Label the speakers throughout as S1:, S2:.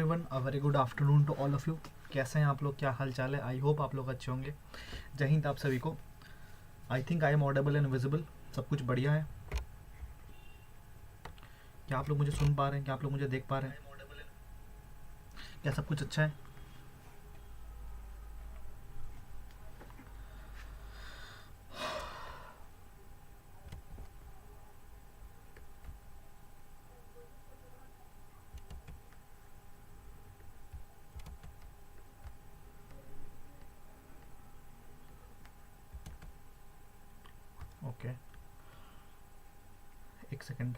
S1: Everyone, a very good afternoon to all of you. कैसे हैं आप लोग, क्या हाल चाल है? आई होप आप लोग अच्छे होंगे। जय हिंद आप सभी को। I think I am audible and visible, सब कुछ बढ़िया है। क्या आप लोग मुझे सुन पा रहे हैं? क्या आप लोग मुझे देख पा रहे हैं? क्या सब कुछ अच्छा है? ओके, एक सेकेंड।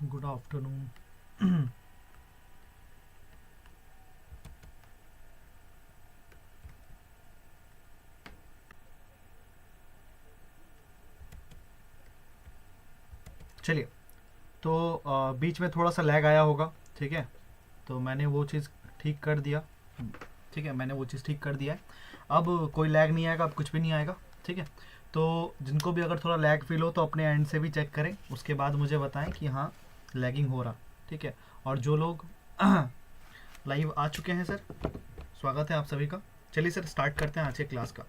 S1: Good afternoon. चलिए, तो बीच में थोड़ा सा लैग आया होगा, ठीक है, तो मैंने वो चीज़ ठीक कर दिया। ठीक है, मैंने वो चीज़ ठीक कर दिया है। अब कोई लैग नहीं आएगा, अब कुछ भी नहीं आएगा। ठीक है, तो जिनको भी अगर थोड़ा लैग फील हो तो अपने एंड से भी चेक करें, उसके बाद मुझे बताएं कि हाँ लैगिंग हो रहा। ठीक है, और जो लोग लाइव आ चुके हैं सर, स्वागत है आप सभी का। चलिए सर, स्टार्ट करते हैं आज के क्लास का।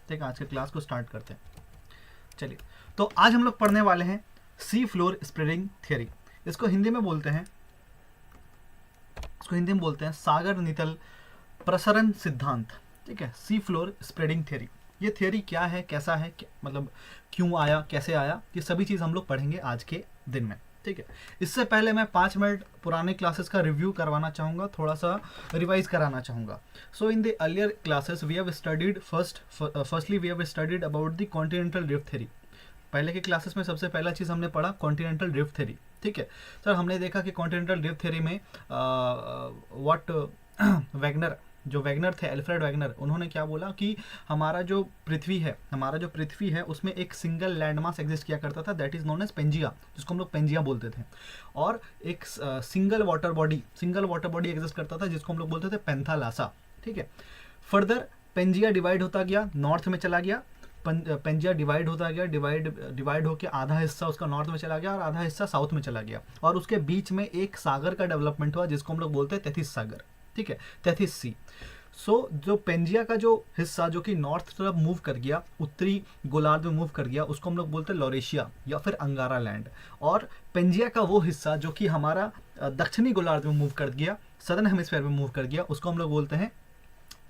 S1: ठीक है, आज के क्लास को स्टार्ट करते हैं। चलिए, तो आज हम लोग पढ़ने वाले हैं सी फ्लोर स्प्रेडिंग थियरी। इसको हिंदी में बोलते हैं सागर नितल प्रसरण सिद्धांत। ठीक है, सी फ्लोर स्प्रेडिंग थ्योरी। ये थ्योरी क्या है, कैसा है, मतलब क्यों आया, कैसे आया, ये सभी चीज़ हम लोग पढ़ेंगे आज के दिन में। ठीक है, इससे पहले मैं 5 मिनट पुराने क्लासेस का रिव्यू करवाना चाहूँगा, थोड़ा सा रिवाइज कराना चाहूँगा। So in the earlier classes we have studied firstly we have studied about the continental drift theory. पहले के क्लासेस में सबसे पहला चीज़ हमने पढ़ा कॉन्टिनेंटल ड्रिफ्ट थ्योरी। ठीक है सर, हमने देखा कि कॉन्टिनेंटल ड्रिफ्ट थ्योरी में व्हाट वैगनर, जो वैगनर थे, अल्फ्रेड वैगनर, उन्होंने क्या बोला कि हमारा जो पृथ्वी है उसमें एक सिंगल लैंडमास एग्जिस्ट किया करता था, that is known as Pangaea, जिसको हम लोग पेंजिया बोलते थे। और एक सिंगल वाटर बॉडी एग्जिस्ट करता था, जिसको हम लोग बोलते थे पेंथालासा। ठीक है, फर्दर पेंजिया डिवाइड होता गया, नॉर्थ में चला गया। पेंजिया डिवाइड होता गया, डिवाइड होकर आधा हिस्सा उसका नॉर्थ में चला गया और आधा हिस्सा साउथ में चला गया, और उसके बीच में एक सागर का डेवलपमेंट हुआ, जिसको हम लोग बोलते हैं तैथिस सागर। ठीक है, तैथिस सी। सो जो पेंजिया का जो हिस्सा जो कि नॉर्थ तरफ मूव कर गया, उत्तरी गोलार्ध में मूव कर गया, उसको हम लोग बोलते हैं लॉरेशिया या फिर अंगारा लैंड। और पेंजिया का वो हिस्सा जो कि हमारा दक्षिणी गोलार्ध में मूव कर गया, सदर्न हेमिस्फीयर में मूव कर गया, उसको हम लोग बोलते हैं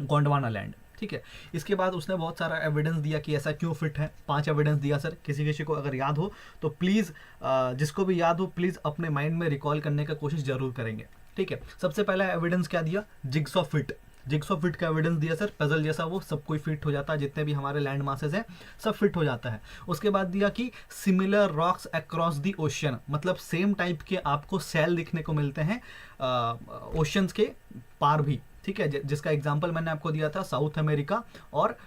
S1: गोंडवाना लैंड। ठीक है, इसके बाद उसने बहुत सारा एविडेंस दिया कि ऐसा क्यों फिट है। 5 एविडेंस दिया सर, किसी को अगर याद हो तो प्लीज़, जिसको भी याद हो प्लीज़ अपने माइंड में रिकॉल करने का कोशिश जरूर करेंगे। ठीक है, सबसे पहला एविडेंस क्या दिया? जिग्सॉ फिट का एविडेंस दिया सर, पजल जैसा वो सब कोई फिट हो जाता है, जितने भी हमारे लैंड मासेस हैं सब फिट हो जाता है। उसके बाद दिया कि similar rocks across the ocean, मतलब सेम टाइप के आपको सेल दिखने को मिलते हैं ओशियंस के पार भी। ठीक है, जिसका एग्जांपल मैंने आपको दिया था साउथ अमेरिका और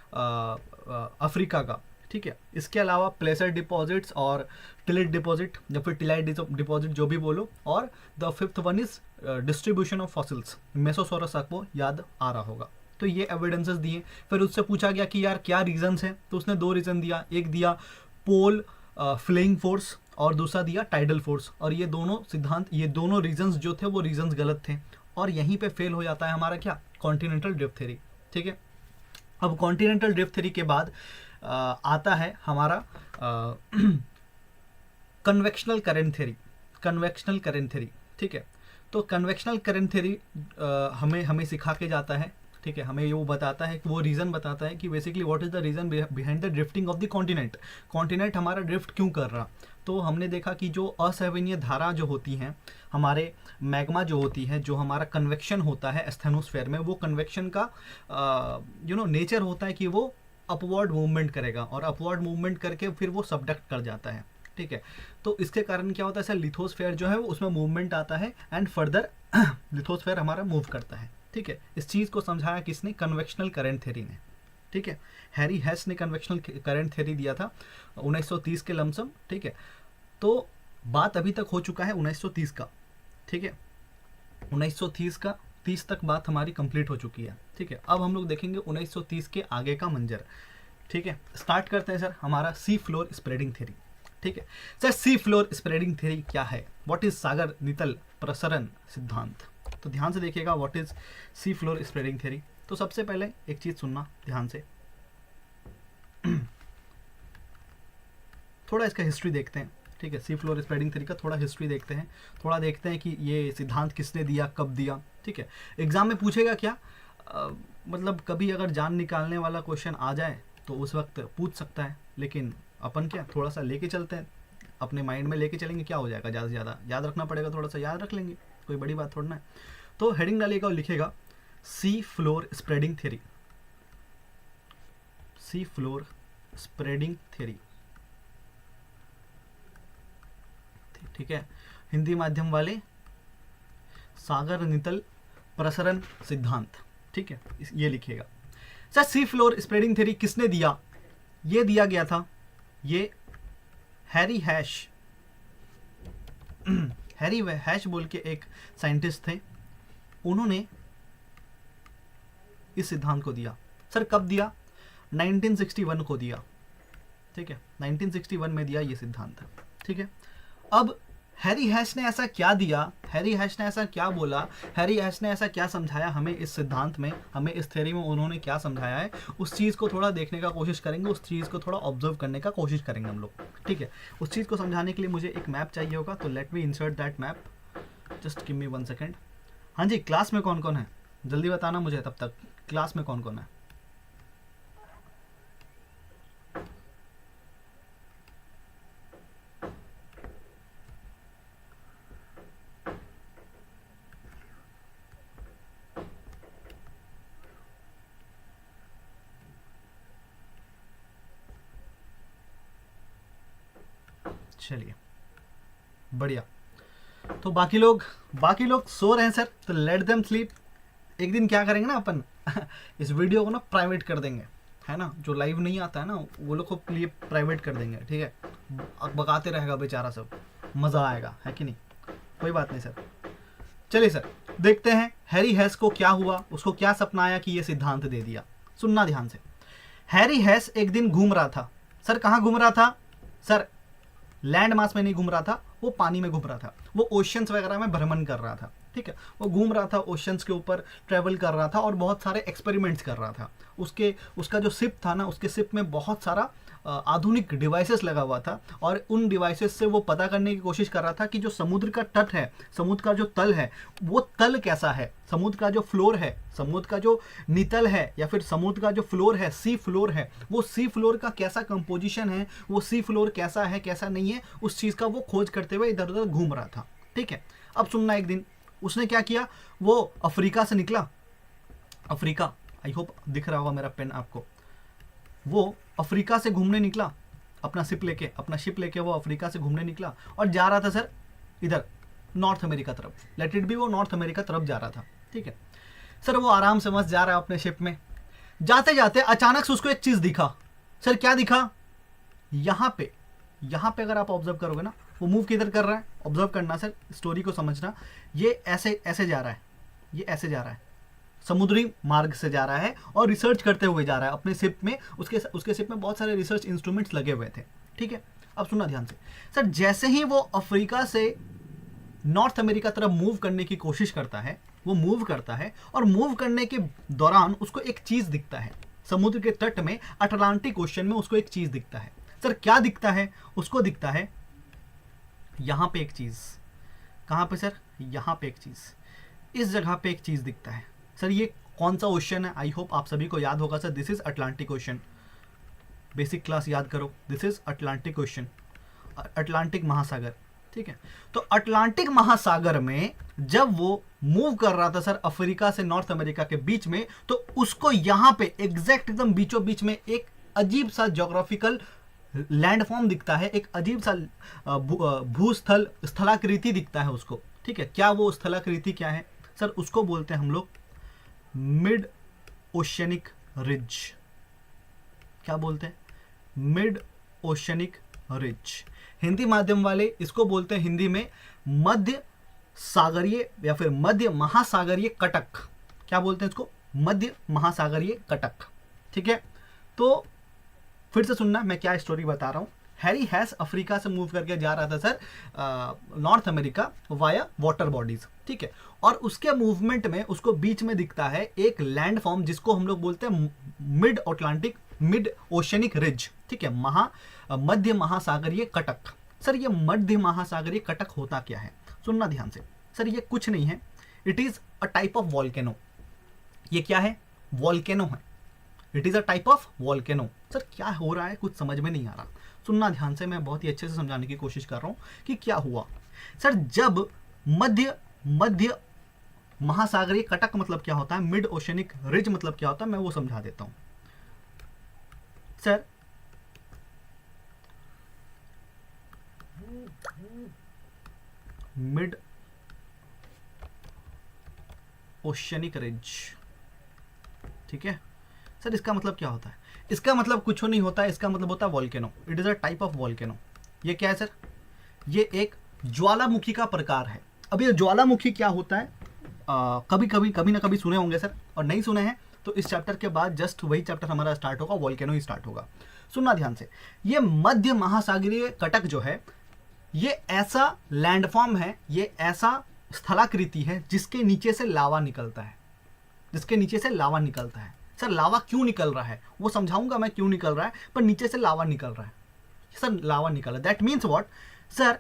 S1: अफ्रीका का। ठीक है, इसके अलावा प्लेसर डिपॉजिट्स और टिलेट डिपॉजिट या फिर टिलाइट डिपॉजिट, जो भी बोलो। और the fifth one is distribution of fossils, mesosaurus आपको याद आ रहा होगा। तो ये एविडेंसेस दिए। फिर उससे पूछा गया कि यार क्या रीजंस हैं, तो उसने 2 रीजन दिया। एक दिया पोल फ्लेइंग फोर्स और दूसरा दिया टाइडल फोर्स। और ये दोनों सिद्धांत, ये दोनों रीजंस जो थे वो रीजंस गलत थे, और यहीं पे फेल हो जाता है हमारा क्या, कॉन्टिनेंटल ड्रिफ्ट थ्योरी। ठीक है, अब कॉन्टिनेंटल ड्रिफ्ट थ्योरी के बाद आता है हमारा कन्वेक्शनल करंट थ्योरी। ठीक है, तो कन्वेक्शनल करंट थ्योरी हमें सिखा के जाता है। ठीक है, हमें वो बताता है कि वो रीज़न बताता है कि basically what is the reason behind the drifting of the continent हमारा ड्रिफ्ट क्यों कर रहा। तो हमने देखा कि जो असहनीय धारा जो होती हैं, हमारे मैग्मा जो होती है, जो हमारा कन्वेक्शन होता है एस्थेनोस्फेयर में, वो कन्वेक्शन का नेचर होता है कि वो अपवर्ड मूवमेंट करेगा, और अपवर्ड मूवमेंट करके फिर वो सबडक्ट कर जाता है। ठीक है, तो इसके कारण क्या होता है, ऐसा लिथोस्फेयर जो है वो उसमें मूवमेंट आता है एंड फर्दर लिथोस्फेयर हमारा मूव करता है। ठीक है, इस चीज़ को समझाया किसने? कन्वेक्शनल करंट थ्योरी ने। ठीक है, हैरी हेस ने कन्वेक्शनल करंट थ्योरी दिया था 1930 के लमसम। ठीक है, तो बात अभी तक हो चुका है 1930 का। ठीक है, 1930 का 30 तक बात हमारी कंप्लीट हो चुकी है। ठीक है, अब हम लोग देखेंगे 1930 के आगे का मंजर। ठीक है, स्टार्ट करते हैं सर हमारा सी फ्लोर स्प्रेडिंग थ्योरी। ठीक है sir, sea floor spreading theory क्या है? व्हाट इज सागर नितल प्रसरण सिद्धांत? तो ध्यान से देखिएगा, what is C floor spreading theory. तो सबसे पहले एक चीज सुनना ध्यान से, थोड़ा इसका हिस्ट्री देखते हैं। ठीक है, सी फ्लोर स्प्रेडिंग थ्योरी का थोड़ा हिस्ट्री देखते हैं, थोड़ा देखते हैं कि ये सिद्धांत किसने दिया, कब दिया। ठीक है, एग्जाम में पूछेगा क्या, मतलब कभी अगर जान निकालने वाला क्वेश्चन आ जाए तो उस वक्त पूछ सकता है, लेकिन अपन क्या थोड़ा सा लेके चलते हैं, अपने माइंड में लेके चलेंगे, क्या हो जाएगा, ज़्यादा से ज़्यादा याद रखना पड़ेगा, थोड़ा सा याद रख लेंगे, कोई बड़ी बात थोड़ा ना है। तो हेडिंग डालिएगा और लिखेगा सी floor spreading theory, sea floor spreading theory. ठीक है, हिंदी माध्यम वाले सागर नितल प्रसरण सिद्धांत। ठीक है, ये लिखिएगा sir. Sea floor spreading theory किसने दिया? ये दिया गया था, ये हैरी हैश, हैरी हैश बोल के एक साइंटिस्ट थे, उन्होंने इस सिद्धांत को दिया। सर कब दिया? 1961 को दिया। ठीक है, 1961 में दिया ये सिद्धांत। ठीक है, अब हैरी हैश ने ऐसा क्या दिया, हैरी हैश ने ऐसा क्या बोला, हैरी हैश ने ऐसा क्या समझाया हमें इस सिद्धांत में, हमें इस थ्योरी में उन्होंने क्या समझाया है, उस चीज़ को थोड़ा देखने का कोशिश करेंगे, उस चीज़ को थोड़ा ऑब्जर्व करने का कोशिश करेंगे हम लोग। ठीक है, उस चीज़ को समझाने के लिए मुझे एक मैप चाहिए होगा, तो let me insert that map, just give me 1 second. हाँ जी, क्लास में कौन कौन है जल्दी बताना मुझे, तब तक क्लास में कौन कौन है? चलिए बढ़िया, तो बाकी लोग सो रहे हैं सर, तो लेट देम स्लीप। एक दिन क्या करेंगे ना अपन इस वीडियो को ना प्राइवेट कर देंगे, है ना, जो लाइव नहीं आता है ना वो लोग को लिए प्राइवेट कर देंगे। ठीक है, बकाते रहेगा बेचारा, सब मज़ा आएगा, है कि नहीं? कोई बात नहीं सर। चलिए सर देखते हैं हैरी हैश को क्या हुआ, उसको क्या सपना आया कि ये सिद्धांत दे दिया। सुनना ध्यान से। हैरी हैश एक दिन घूम रहा था। सर कहाँ घूम रहा था? सर लैंड मास में नहीं घूम रहा था, वो पानी में घूम रहा था, वो ओशंस वगैरह में भ्रमण कर रहा था। ठीक है, वो घूम रहा था, ओशंस के ऊपर ट्रैवल कर रहा था और बहुत सारे एक्सपेरिमेंट्स कर रहा था। उसका जो शिप था ना, उसके शिप में बहुत सारा आधुनिक डिवाइसेस लगा हुआ था, और उन डिवाइसेस से वो पता करने की कोशिश कर रहा था कि जो समुद्र का तट है, समुद्र का जो तल है, वो तल कैसा है, समुद्र का जो फ्लोर है, समुद्र का जो नितल है, या फिर समुद्र का जो फ्लोर है, सी फ्लोर है, वो सी फ्लोर का कैसा कंपोजिशन है, वो सी फ्लोर कैसा है कैसा नहीं है, उस चीज़ का वो खोज करते हुए इधर उधर घूम रहा था। ठीक है, अब सुनना, एक दिन उसने क्या किया, वो अफ्रीका से निकला, अफ्रीका, आई होप दिख रहा होगा मेरा पेन आपको, वो अफ्रीका से घूमने निकला, अपना शिप लेके वो अफ्रीका से घूमने निकला और जा रहा था सर इधर नॉर्थ अमेरिका तरफ, लेट इट बी, वो नॉर्थ अमेरिका तरफ जा रहा था। ठीक है सर, वो आराम से मस्त जा रहा है अपने शिप में, जाते जाते अचानक से उसको एक चीज़ दिखा। सर क्या दिखा? यहाँ पे अगर आप ऑब्जर्व करोगे ना, वो मूव किधर कर रहा है, ऑब्जर्व करना सर, स्टोरी को समझना। ये ऐसे जा रहा है, ये ऐसे जा रहा है, समुद्री मार्ग से जा रहा है और रिसर्च करते हुए जा रहा है अपने शिप में। उसके शिप में बहुत सारे रिसर्च इंस्ट्रूमेंट्स लगे हुए थे। ठीक है, अब सुनना ध्यान से सर, जैसे ही वो अफ्रीका से नॉर्थ अमेरिका तरफ मूव करने की कोशिश करता है, वो मूव करता है, और मूव करने के दौरान उसको एक चीज़ दिखता है, समुद्र के तट में अटलांटिक ओशन में उसको एक चीज़ दिखता है। सर क्या दिखता है? उसको दिखता है यहाँ पे एक चीज़। कहाँ पे सर? यहाँ पे एक चीज़, इस जगह पे एक चीज़ दिखता है। सर ये कौन सा ओशन है? आई होप आप सभी को याद होगा sir, this is Atlantic ocean. Basic class याद करो, this is Atlantic ocean, Atlantic महासागर। ठीक है, तो अटलांटिक महासागर में जब वो मूव कर रहा था सर अफ्रीका से नॉर्थ अमेरिका के बीच में, तो उसको यहाँ पे एग्जैक्ट एकदम बीचों बीच में एक अजीब सा ज्योग्राफिकल लैंडफॉर्म दिखता है, एक अजीब सा भूस्थल स्थलाकृति दिखता है उसको। ठीक है, क्या वो स्थलाकृति क्या है सर? उसको बोलते हैं हम लोग मिड ओशियनिक रिज। क्या बोलते हैं? Mid oceanic ridge. हिंदी माध्यम वाले इसको बोलते हैं हिंदी में मध्य सागरीय या फिर मध्य महासागरीय कटक, क्या बोलते हैं इसको, मध्य महासागरीय कटक। ठीक है, तो फिर से सुनना मैं क्या स्टोरी बता रहा हूँ। हैरी हैस अफ्रीका से मूव करके जा रहा था sir north America via water bodies. ठीक है, और उसके मूवमेंट में उसको बीच में दिखता है एक लैंड फॉर्म जिसको हम लोग बोलते हैं मिड ओशनिक रिज। ठीक है, मध्य महासागरीय कटक। सर ये मध्य महासागरीय कटक होता क्या है, सुनना ध्यान से। सर ये कुछ नहीं है, it is a type of volcano. ये क्या है, वॉल्केनो है, it is a type of volcano. Sir क्या हो रहा है, कुछ समझ में नहीं आ रहा, सुनना ध्यान से, मैं बहुत ही अच्छे से समझाने की कोशिश कर रहा हूं कि क्या हुआ। सर जब मध्य महासागरीय कटक मतलब क्या होता है, मिड ओशनिक रिज मतलब क्या होता है, मैं वो समझा देता हूं। सर मिड ओशनिक रिज, ठीक है सर, इसका मतलब क्या होता है, इसका मतलब कुछ नहीं होता है, इसका मतलब होता है volcano. It is a type of volcano. ये क्या है सर, ये एक ज्वालामुखी का प्रकार है। अब ये ज्वालामुखी क्या होता है, कभी ना कभी सुने होंगे सर, और नहीं सुने हैं तो इस चैप्टर के बाद जस्ट वही चैप्टर हमारा स्टार्ट होगा, वॉल्केनो ही स्टार्ट होगा। सुनना ध्यान से, ये मध्य महासागरीय कटक जो है, ये ऐसा लैंडफॉर्म है, ये ऐसा स्थलाकृति है जिसके नीचे से लावा निकलता है, जिसके नीचे से लावा निकलता है। सर लावा क्यों निकल रहा है वो समझाऊंगा मैं, क्यों निकल रहा है, पर नीचे से लावा निकल रहा है। सर लावा निकल रहा है, that means what sir,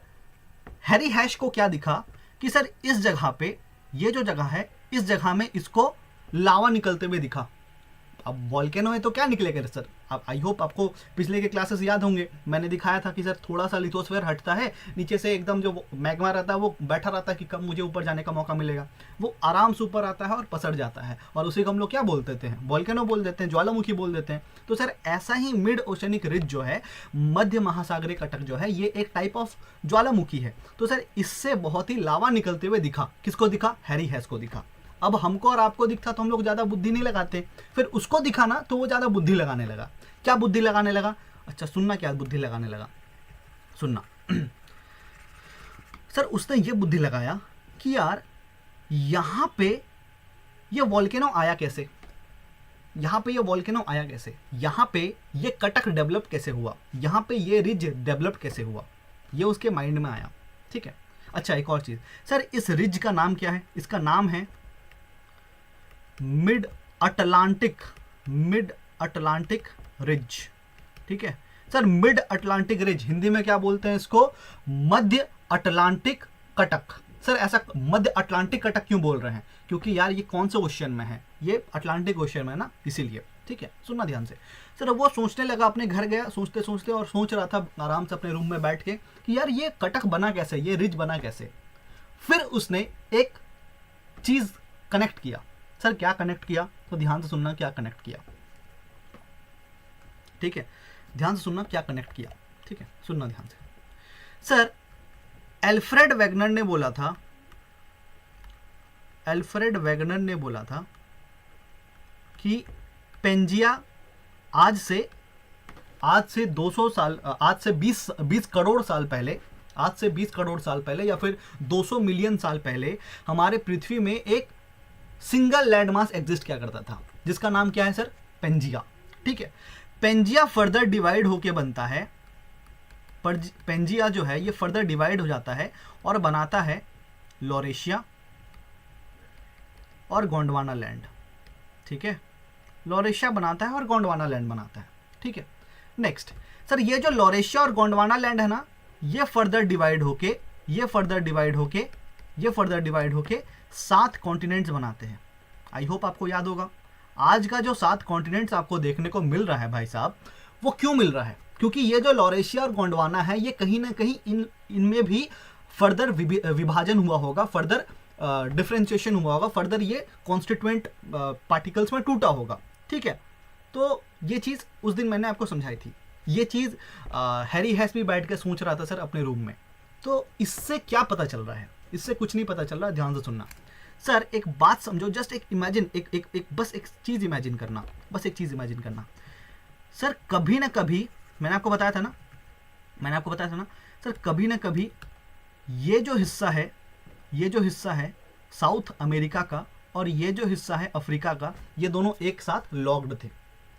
S1: Harry hash को क्या दिखा कि सर इस जगह पे, ये जो जगह है, इस जगह में इसको लावा निकलते हुए दिखा। अब वॉल्केनो है तो क्या निकलेगा सर, अब आई होप आपको पिछले के क्लासेस याद होंगे, मैंने दिखाया था कि सर थोड़ा सा लिथोस्फीयर हटता है, नीचे से एकदम जो मैग्मा रहता है वो बैठा रहता है कि कब मुझे ऊपर जाने का मौका मिलेगा, वो आराम से ऊपर आता है और पसट जाता है, और उसी को हम लोग क्या बोल देते हैं, वॉल्केनो बोल देते हैं, ज्वालामुखी बोल देते हैं। तो सर ऐसा ही मिड ओशनिक रिज जो है, मध्य महासागरीय कटक जो है, ये एक टाइप ऑफ ज्वालामुखी है। तो सर इससे बहुत ही लावा निकलते हुए दिखा, किसको दिखा, हैरी हैश को दिखा। अब हमको और आपको दिखता तो हम लोग ज़्यादा बुद्धि नहीं लगाते, फिर उसको दिखा ना तो वो ज़्यादा बुद्धि लगाने लगा। क्या बुद्धि लगाने लगा, अच्छा सुनना, क्या बुद्धि लगाने लगा, सुनना सर उसने ये बुद्धि लगाया कि यार यहाँ पे ये वॉल्केनो आया कैसे, यहाँ पे ये वॉल्केनो आया कैसे, यहाँ पे ये कटक डेवलप कैसे हुआ, यहाँ पे ये रिज डेवलप कैसे हुआ, ये उसके माइंड में आया। ठीक है, अच्छा एक और चीज़ सर, इस रिज का नाम क्या है, इसका नाम है मिड अटलांटिक रिज। ठीक है sir, mid Atlantic ridge, Hindi में क्या बोलते हैं इसको, मध्य अटलांटिक कटक। सर ऐसा मध्य अटलांटिक कटक क्यों बोल रहे हैं, क्योंकि यार ये कौन से ओशियन में है, ये अटलांटिक ओशियन में है ना, इसीलिए। ठीक है, सुनना ध्यान से। सर वो सोचने लगा, अपने घर गया सोचते सोचते, और सोच रहा था आराम से अपने रूम में बैठ के कि यार ये कटक बना कैसे, ये रिज बना कैसे। फिर उसने एक चीज कनेक्ट किया। सर क्या कनेक्ट किया, तो ध्यान से सुनना क्या कनेक्ट किया। ठीक है, ध्यान से सुनना क्या कनेक्ट किया। ठीक है, सुनना ध्यान से। सर एल्फ्रेड वेगनर ने बोला था कि पेंजिया आज से 200 साल, आज से 20 करोड़ साल पहले, आज से 20 करोड़ साल पहले या फिर 200 मिलियन साल पहले हमारे पृथ्वी में एक सिंगल लैंडमास एग्जिस्ट किया करता था, जिसका नाम क्या है सर, पेंजिया। ठीक है, पेंजिया फर्दर डिवाइड होके बनता है, पेंजिया जो है ये फर्दर डिवाइड हो जाता है और बनाता है लॉरेशिया और गोंडवाना लैंड। ठीक है, लॉरेशिया बनाता है और गोंडवाना लैंड बनाता है। ठीक है, नेक्स्ट सर, ये जो लॉरेशिया और गोंडवाना लैंड है ना, ये फर्दर डिवाइड होके 7 कॉन्टिनेंट्स बनाते हैं। आई होप आपको याद होगा। आज का जो 7 कॉन्टिनेंट्स आपको देखने को मिल रहा है भाई साहब, वो क्यों मिल रहा है, क्योंकि ये जो लॉरेशिया और गोंडवाना है, ये कहीं ना कहीं इनमें भी फर्दर विभाजन हुआ होगा, फर्दर डिफ्रेंशिएशन हुआ होगा, फर्दर ये कॉन्स्टिट्यूएंट पार्टिकल्स में टूटा होगा। ठीक है, तो ये चीज़ उस दिन मैंने आपको समझाई थी। ये चीज़ हैरी हैश भी बैठ के सोच रहा था सर अपने रूम में। तो इससे क्या पता चल रहा है, इससे कुछ नहीं पता चल रहा, ध्यान से सुनना। सर एक बात समझो, जस्ट एक इमेजिन, बस एक चीज़ इमेजिन करना, सर कभी ना कभी, मैंने आपको बताया था ना, सर कभी ना कभी ये जो हिस्सा है, ये जो हिस्सा है साउथ अमेरिका का और ये जो हिस्सा है अफ्रीका का, ये दोनों एक साथ लॉक्ड थे।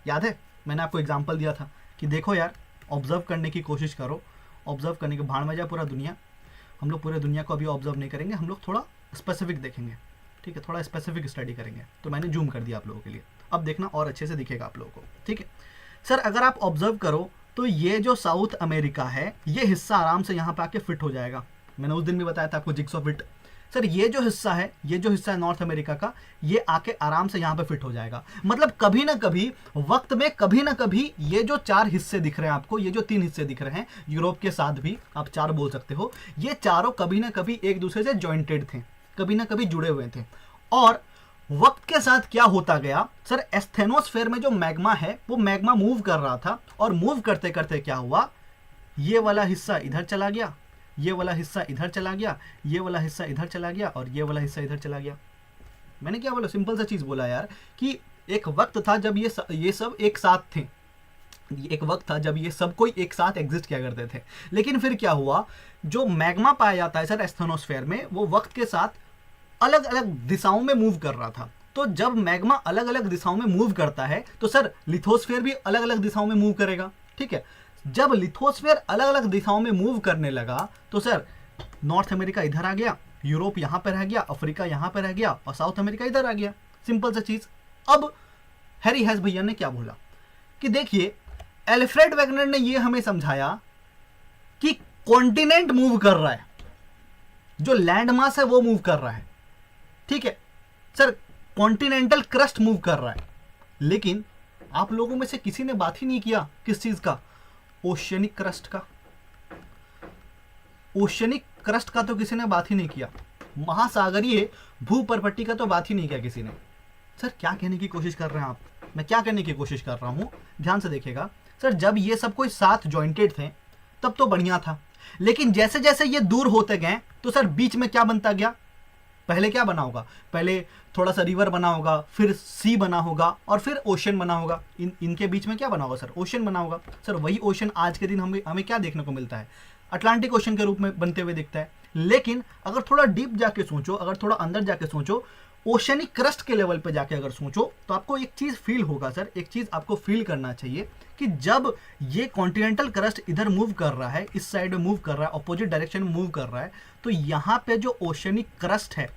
S1: याद है मैंने आपको एग्जांपल दिया था कि देखो यार, ऑब्जर्व करने की कोशिश करो, ऑब्जर्व करने के भाड़ में जाए पूरा दुनिया। हम लोग पूरे दुनिया को अभी ऑब्जर्व नहीं करेंगे, हम लोग थोड़ा स्पेसिफिक देखेंगे, ठीक है, थोड़ा स्पेसिफिक स्टडी करेंगे। तो मैंने जूम कर दिया आप लोगों के लिए, अब देखना और अच्छे से दिखेगा आप लोगों को, ठीक है। सर अगर आप ऑब्जर्व करो तो ये जो साउथ अमेरिका है, ये हिस्सा आराम से यहाँ पे आके फिट हो जाएगा। मैंने उस दिन भी बताया था आपको जिग्सॉ फिट। सर ये जो हिस्सा है, ये जो हिस्सा है नॉर्थ अमेरिका का, ये आके आराम से यहाँ पे फिट हो जाएगा। मतलब कभी ना कभी वक्त में, कभी ना कभी ये जो 4 हिस्से दिख रहे हैं आपको, ये जो 3 हिस्से दिख रहे हैं, यूरोप के साथ भी आप 4 बोल सकते हो, ये चारों कभी ना कभी एक दूसरे से जॉइंटेड थे, कभी ना कभी जुड़े हुए थे। और वक्त के साथ क्या होता गया सर, एस्थेनोस्फेयर में जो मैग्मा है वो मैग्मा मूव कर रहा था, और मूव करते करते क्या हुआ, ये वाला हिस्सा इधर चला गया, ये वाला हिस्सा इधर चला गया, ये वाला हिस्सा इधर चला गया, और ये वाला हिस्सा इधर चला गया। मैंने क्या बोला, सिंपल सा चीज बोला यार कि एक वक्त था जब ये सब एक साथ थे, एक वक्त था जब ये सब कोई एक साथ एग्जिस्ट किया करते थे। लेकिन फिर क्या हुआ, जो मैग्मा पाया जाता है सर एस्थेनोस्फेयर में, वो वक्त के साथ अलग अलग दिशाओं में मूव कर रहा था। तो जब मैग्मा अलग अलग दिशाओं में मूव करता है तो सर लिथोस्फेयर भी अलग अलग दिशाओं में मूव करेगा, ठीक है। जब लिथोस्फेयर अलग अलग दिशाओं में मूव करने लगा तो सर नॉर्थ अमेरिका इधर आ गया, यूरोप यहां पर रह गया, अफ्रीका यहां पर रह गया, और साउथ अमेरिका इधर आ गया। सिंपल सा चीज। अब हैरी हेस भैया ने क्या बोला कि देखिए, एल्फ्रेड वेगनर ने यह हमें समझाया कि कॉन्टिनेंट मूव कर रहा है, जो लैंड मास है वो मूव कर रहा है, ठीक है सर, कॉन्टिनेंटल क्रस्ट मूव कर रहा है। लेकिन आप लोगों में से किसी ने बात ही नहीं किया किस चीज का, ओशियनिक क्रस्ट का। ओशियनिक क्रस्ट का तो किसी ने बात ही नहीं किया, महासागरीय भूपर्पट्टी का तो बात ही नहीं किया किसी ने। सर क्या कहने की कोशिश कर रहे हैं आप, मैं क्या कहने की कोशिश कर रहा हूं, ध्यान से देखिएगा। सर जब ये सब कोई साथ जॉइंटेड थे तब तो बढ़िया था, लेकिन जैसे जैसे ये दूर होते गए तो सर बीच में क्या बनता गया, पहले क्या बना होगा, पहले थोड़ा सा रिवर बना होगा, फिर सी बना होगा, और फिर ओशन बना होगा। इनके बीच में क्या बना होगा सर, ओशन बना होगा। सर वही ओशन आज के दिन हमें क्या देखने को मिलता है, अटलांटिक ओशन के रूप में बनते हुए दिखता है। लेकिन अगर थोड़ा डीप जाके सोचो, अगर थोड़ा अंदर जाके सोचो, ओशनिक क्रस्ट के लेवल पे जाके अगर सोचो, तो आपको एक चीज फील होगा सर, एक चीज आपको फील करना चाहिए कि जब ये कॉन्टिनेंटल क्रस्ट इधर मूव कर रहा है, इस साइड में मूव कर रहा है, अपोजिट डायरेक्शन में मूव कर रहा है, तो यहाँ पे जो ओशनिक क्रस्ट है,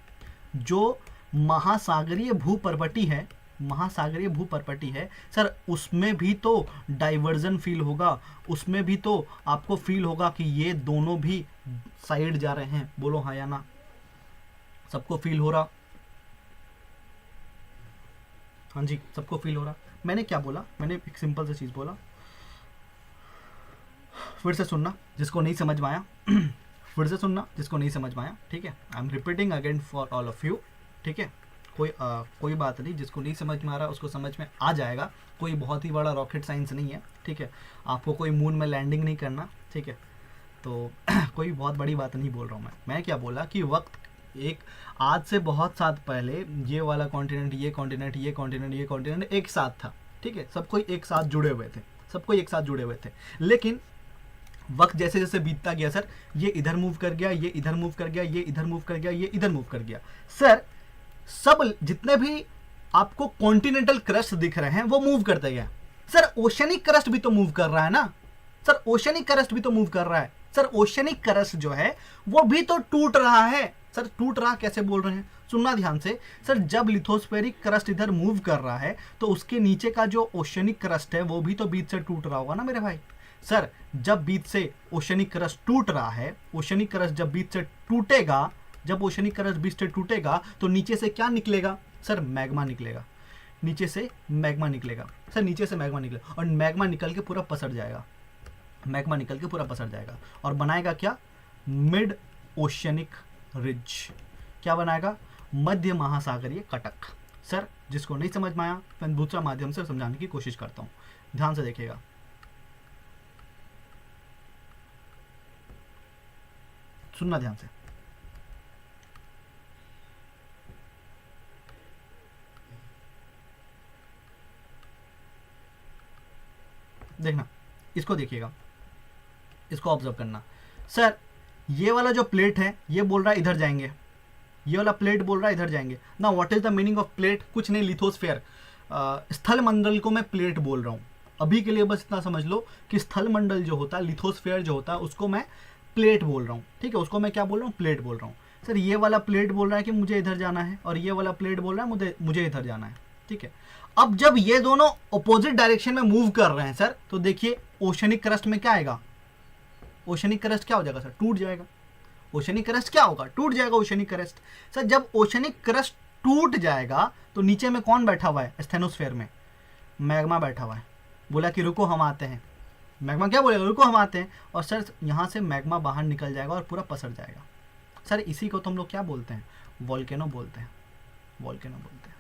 S1: जो महासागरीय भूपर्पटी है, महासागरीय भूपर्पटी है सर, उसमें भी तो डाइवर्जन फील होगा, उसमें भी तो आपको फील होगा कि ये दोनों भी साइड जा रहे हैं। बोलो हाँ या ना, सबको फील हो रहा, हाँ जी सबको फील हो रहा। मैंने क्या बोला, मैंने एक सिंपल सी चीज बोला, फिर से सुनना जिसको नहीं समझ में आया फिर से सुनना जिसको नहीं समझ में आया, ठीक है। I am repeating again for all of you, ठीक है। कोई बात नहीं, जिसको नहीं समझ में आ रहा उसको समझ में आ जाएगा, कोई बहुत ही बड़ा रॉकेट साइंस नहीं है, ठीक है। आपको कोई मून में लैंडिंग नहीं करना, ठीक है। तो कोई बहुत बड़ी बात नहीं बोल रहा हूँ मैं क्या बोला कि वक्त एक आज से बहुत साल पहले ये वाला कॉन्टिनेंट, ये कॉन्टिनेंट, ये कॉन्टिनेंट, ये कॉन्टिनेंट एक साथ था, ठीक है। सब कोई एक साथ जुड़े हुए थे, सब कोई एक साथ जुड़े हुए थे। लेकिन वक्त जैसे जैसे बीतता गया सर, ये इधर मूव कर गया, ये इधर मूव कर गया, ये इधर मूव कर गया, ये इधर मूव कर गया। सर सब जितने भी आपको कॉन्टिनेंटल क्रस्ट दिख रहे हैं वो मूव करते गए। सर ओशनिक क्रस्ट भी तो मूव कर रहा है ना सर, ओशनिक क्रस्ट भी तो मूव कर रहा है सर। ओशनिक क्रस्ट जो है वो भी तो टूट रहा है सर। टूट रहा कैसे बोल रहे हैं, सुनना ध्यान से सर। जब लिथोस्फेरिक क्रस्ट इधर मूव कर रहा है तो उसके नीचे का जो ओशनिक क्रस्ट है वो भी तो बीच से टूट रहा होगा ना मेरे भाई। सर जब बीच से ओशनिक क्रस्ट टूट रहा है, ओशनिक क्रस्ट जब बीच से टूटेगा, जब ओशनिक क्रस्ट बीच से टूटेगा तो नीचे से क्या निकलेगा सर, मैग्मा निकलेगा। नीचे से मैग्मा निकलेगा सर, नीचे से मैग्मा निकलेगा, और मैग्मा निकल के पूरा पसर जाएगा, मैग्मा निकल के पूरा पसर जाएगा और बनाएगा क्या, मिड ओशनिक रिज। क्या बनाएगा, मध्य महासागरीय कटक। सर जिसको नहीं समझ में आया मैं दूसरा माध्यम से समझाने की कोशिश करता हूं, ध्यान से देखिएगा। सुनना ध्यान से, देखना, इसको देखिएगा, इसको ऑब्जर्व करना। सर ये वाला जो प्लेट है ये बोल रहा है इधर जाएंगे, ये वाला प्लेट बोल रहा है इधर जाएंगे ना। What is the meaning of plate? कुछ नहीं, लिथोस्फेयर, स्थल मंडल को मैं प्लेट बोल रहा हूँ। अभी के लिए बस इतना समझ लो कि स्थल मंडल जो होता है, लिथोस्फेयर जो होता है, उसको मैं प्लेट बोल रहा हूँ। ठीक है, उसको मैं क्या बोल रहा हूँ? प्लेट बोल रहा हूँ। सर ये वाला प्लेट बोल रहा है कि मुझे इधर जाना है, और ये वाला प्लेट बोल रहा है मुझे इधर जाना है। ठीक है, अब जब ये दोनों अपोजिट डायरेक्शन में मूव कर रहे हैं सर, तो देखिए ओशनिक क्रस्ट में क्या आएगा? ओशनिक क्रस्ट क्या हो जाएगा सर? टूट जाएगा। ओशनिक क्रस्ट क्या होगा? टूट जाएगा ओशनिक क्रस्ट। सर जब ओशनिक क्रस्ट टूट जाएगा तो नीचे में कौन बैठा हुआ है? स्टेनोस्फेयर में मैग्मा बैठा हुआ है। बोला कि रुको हम आते हैं। मैग्मा क्या बोलेगा? रुको हम आते हैं। और सर यहाँ से मैग्मा बाहर निकल जाएगा और पूरा पसर जाएगा। सर इसी को तो हम लोग क्या बोलते हैं? वोल्केनो बोलते हैं। वोल्केनो बोलते हैं।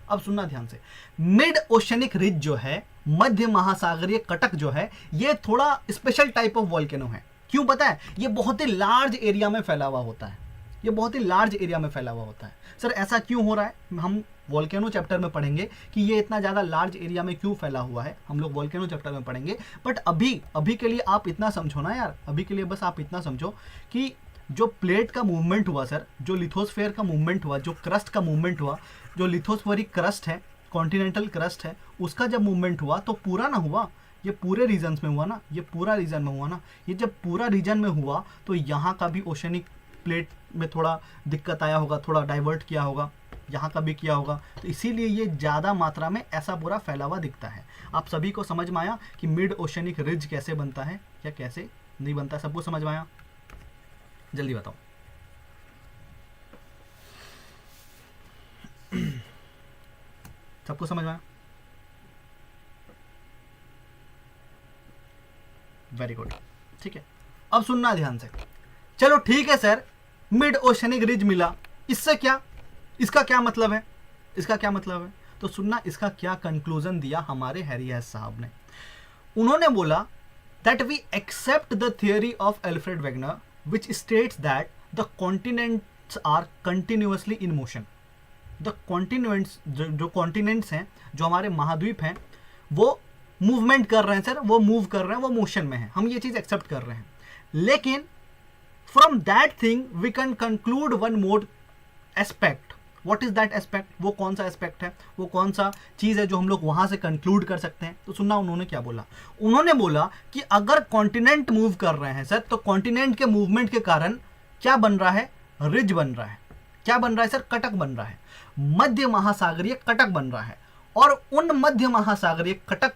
S1: अब सुनना ध्यान से, मिड ओशनिक रिज जो है, मध्य महासागरीय कटक जो है, ये थोड़ा स्पेशल टाइप ऑफ वोल्केनो है। क्यों पता है? ये बहुत ही लार्ज एरिया में फैला हुआ होता है। ये बहुत ही लार्ज एरिया में फैला हुआ होता है। सर ऐसा क्यों हो रहा है? हम वोल्केनो चैप्टर में पढ़ेंगे कि ये इतना ज़्यादा लार्ज एरिया में क्यों फैला हुआ है, हम लोग वोल्केनो चैप्टर में पढ़ेंगे। बट अभी के लिए आप इतना समझो ना यार, अभी के लिए बस आप इतना समझो कि जो प्लेट का मूवमेंट हुआ सर, जो लिथोस्फेयर का मूवमेंट हुआ, जो क्रस्ट का मूवमेंट हुआ, जो लिथोस्फेरिक क्रस्ट है, कॉन्टिनेंटल क्रस्ट है, उसका जब मूवमेंट हुआ तो पूरा ना हुआ, ये पूरे रीजन्स में हुआ ना, ये पूरा रीजन में हुआ ना। ये जब पूरा रीजन में हुआ तो यहाँ का भी ओशनिक प्लेट में थोड़ा दिक्कत आया होगा, थोड़ा डाइवर्ट किया होगा, यहाँ का भी किया होगा, तो इसीलिए ये ज़्यादा मात्रा में ऐसा पूरा फैला हुआ दिखता है। आप सभी को समझ में आया कि मिड ओशनिक रिज कैसे बनता है या कैसे नहीं बनता? सबको समझ में आया? जल्दी बताओ। सबको समझ में आया? Very good. ठीक है, अब सुनना ध्यान से। चलो ठीक है सर, मिड ओशनिक रिज मिला, इससे क्या, इसका क्या मतलब है? इसका क्या मतलब है? तो सुनना, इसका क्या कंक्लूजन दिया हमारे हैरी हेस साहब ने। उन्होंने बोला that we accept the theory of Alfred Wegener which states that the continents are continuously in motion. The continents, जो कॉन्टिनेंट्स हैं, जो हमारे महाद्वीप हैं, वो मूवमेंट कर रहे हैं सर, वो मूव कर रहे हैं, वो मोशन में है, हम ये चीज़ एक्सेप्ट कर रहे हैं। लेकिन from that thing we can conclude one more aspect. What is that aspect? वो कौन सा एस्पेक्ट है, वो कौन सा चीज़ है जो हम लोग वहाँ से कंक्लूड कर सकते हैं? तो सुनना उन्होंने क्या बोला। उन्होंने बोला कि अगर कॉन्टिनेंट मूव कर रहे हैं सर, तो कॉन्टिनेंट के मूवमेंट के कारण क्या बन रहा है? रिज बन रहा है। क्या बन रहा है सर? कटक बन रहा है, मध्य महासागरीय कटक बन रहा है। और उन मध्य महासागरीय कटक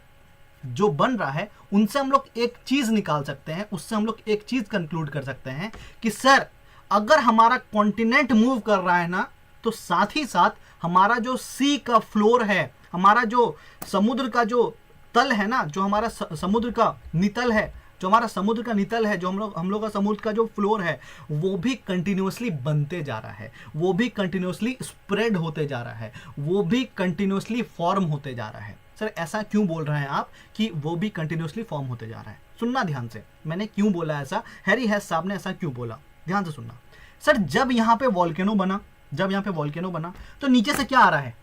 S1: जो बन रहा है, उनसे हम लोग एक चीज़ निकाल सकते हैं, उससे हम लोग एक चीज़ कंक्लूड कर सकते हैं कि सर अगर हमारा कॉन्टिनेंट मूव कर रहा है ना, तो साथ ही साथ हमारा जो सी का फ्लोर है, हमारा जो समुद्र का जो तल है ना, जो हमारा समुद्र का नितल है, जो हमारा समुद्र का नितल है, जो हम लोग का समुद्र का जो फ्लोर है, वो भी कंटिन्यूसली बनते जा रहा है, वो भी कंटिन्यूसली स्प्रेड होते जा रहा है, वो भी कंटिन्यूसली फॉर्म होते जा रहा है। सर ऐसा क्यों बोल रहे हैं आप कि वो भी कंटिन्यूसली फॉर्म होते जा रहा है? सुनना ध्यान से, मैंने क्यों बोला ऐसा, हैरी हेस साहब ने ऐसा क्यों बोला, ध्यान से सुनना। सर जब यहाँ पे वॉल्केनो बना, जब यहाँ पे वॉल्केनो बना, तो नीचे से क्या आ रहा है?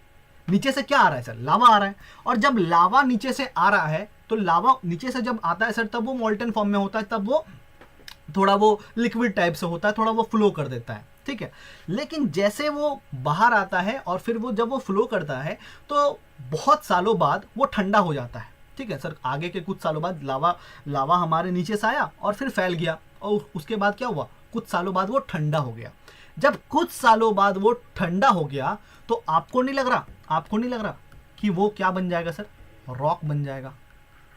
S1: नीचे से क्या आ रहा है सर? लावा आ रहा है। और जब लावा नीचे से आ रहा है, तो लावा नीचे से जब आता है सर, तब वो मोल्टन फॉर्म में होता है, तब वो थोड़ा वो लिक्विड टाइप से होता है, थोड़ा वो फ्लो कर देता है। ठीक है, लेकिन जैसे वो बाहर आता है और फिर वो जब वो फ्लो करता है, तो बहुत सालों बाद वो ठंडा हो जाता है। ठीक है सर, आगे के कुछ सालों बाद लावा हमारे नीचे से आया और फिर फैल गया, और उसके बाद क्या हुआ? कुछ सालों बाद वो ठंडा हो गया। जब कुछ सालों बाद वो ठंडा हो गया, तो आपको नहीं लग रहा कि वो क्या बन जाएगा सर? रॉक बन जाएगा।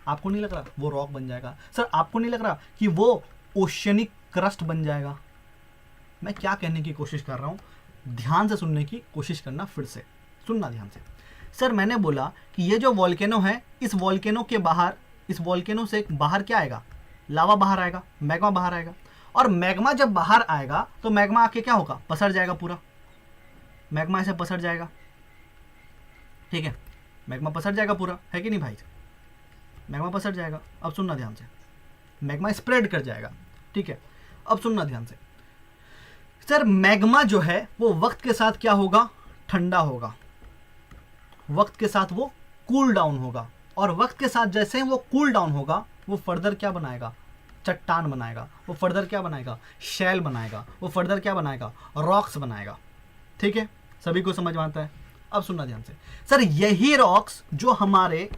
S1: आपको नहीं लग रहा वो रॉक बन जाएगा? सर आपको नहीं लग रहा कि वो ओशनिक क्रस्ट बन जाएगा? मैं क्या कहने की कोशिश कर रहा हूँ, ध्यान से सुनने की कोशिश करना, फिर से सुनना ध्यान से। सर मैंने बोला कि ये जो वॉल्केनो है, इस वॉल्केनो के बाहर, इस वॉल्केनो से बाहर क्या आएगा? लावा बाहर आएगा, मैग्मा बाहर आएगा। और मैग्मा जब बाहर आएगा तो मैग्मा आके क्या होगा? पसर जाएगा पूरा। मैग्मा ऐसे पसर जाएगा। ठीक है, मैग्मा पसर जाएगा पूरा, है कि नहीं भाई? मैग्मा पसर जाएगा। अब सुनना ध्यान से, मैग्मा स्प्रेड कर जाएगा। ठीक है, अब सुनना ध्यान से। सर मैग्मा जो है वो वक्त के साथ क्या होगा? ठंडा होगा। वक्त के साथ वो कूल डाउन होगा, और वक्त के साथ जैसे वो कूल डाउन होगा, वो फर्दर क्या बनाएगा? चट्टान बनाएगा। वो फर्दर क्या बनाएगा? शैल बनाएगा। वो फर्दर क्या बनाएगा? रॉक्स बनाएगा। ठीक है, सभी को समझ में आता है। अब सुनना ध्यान से सर, यही रॉक्स जो हमारे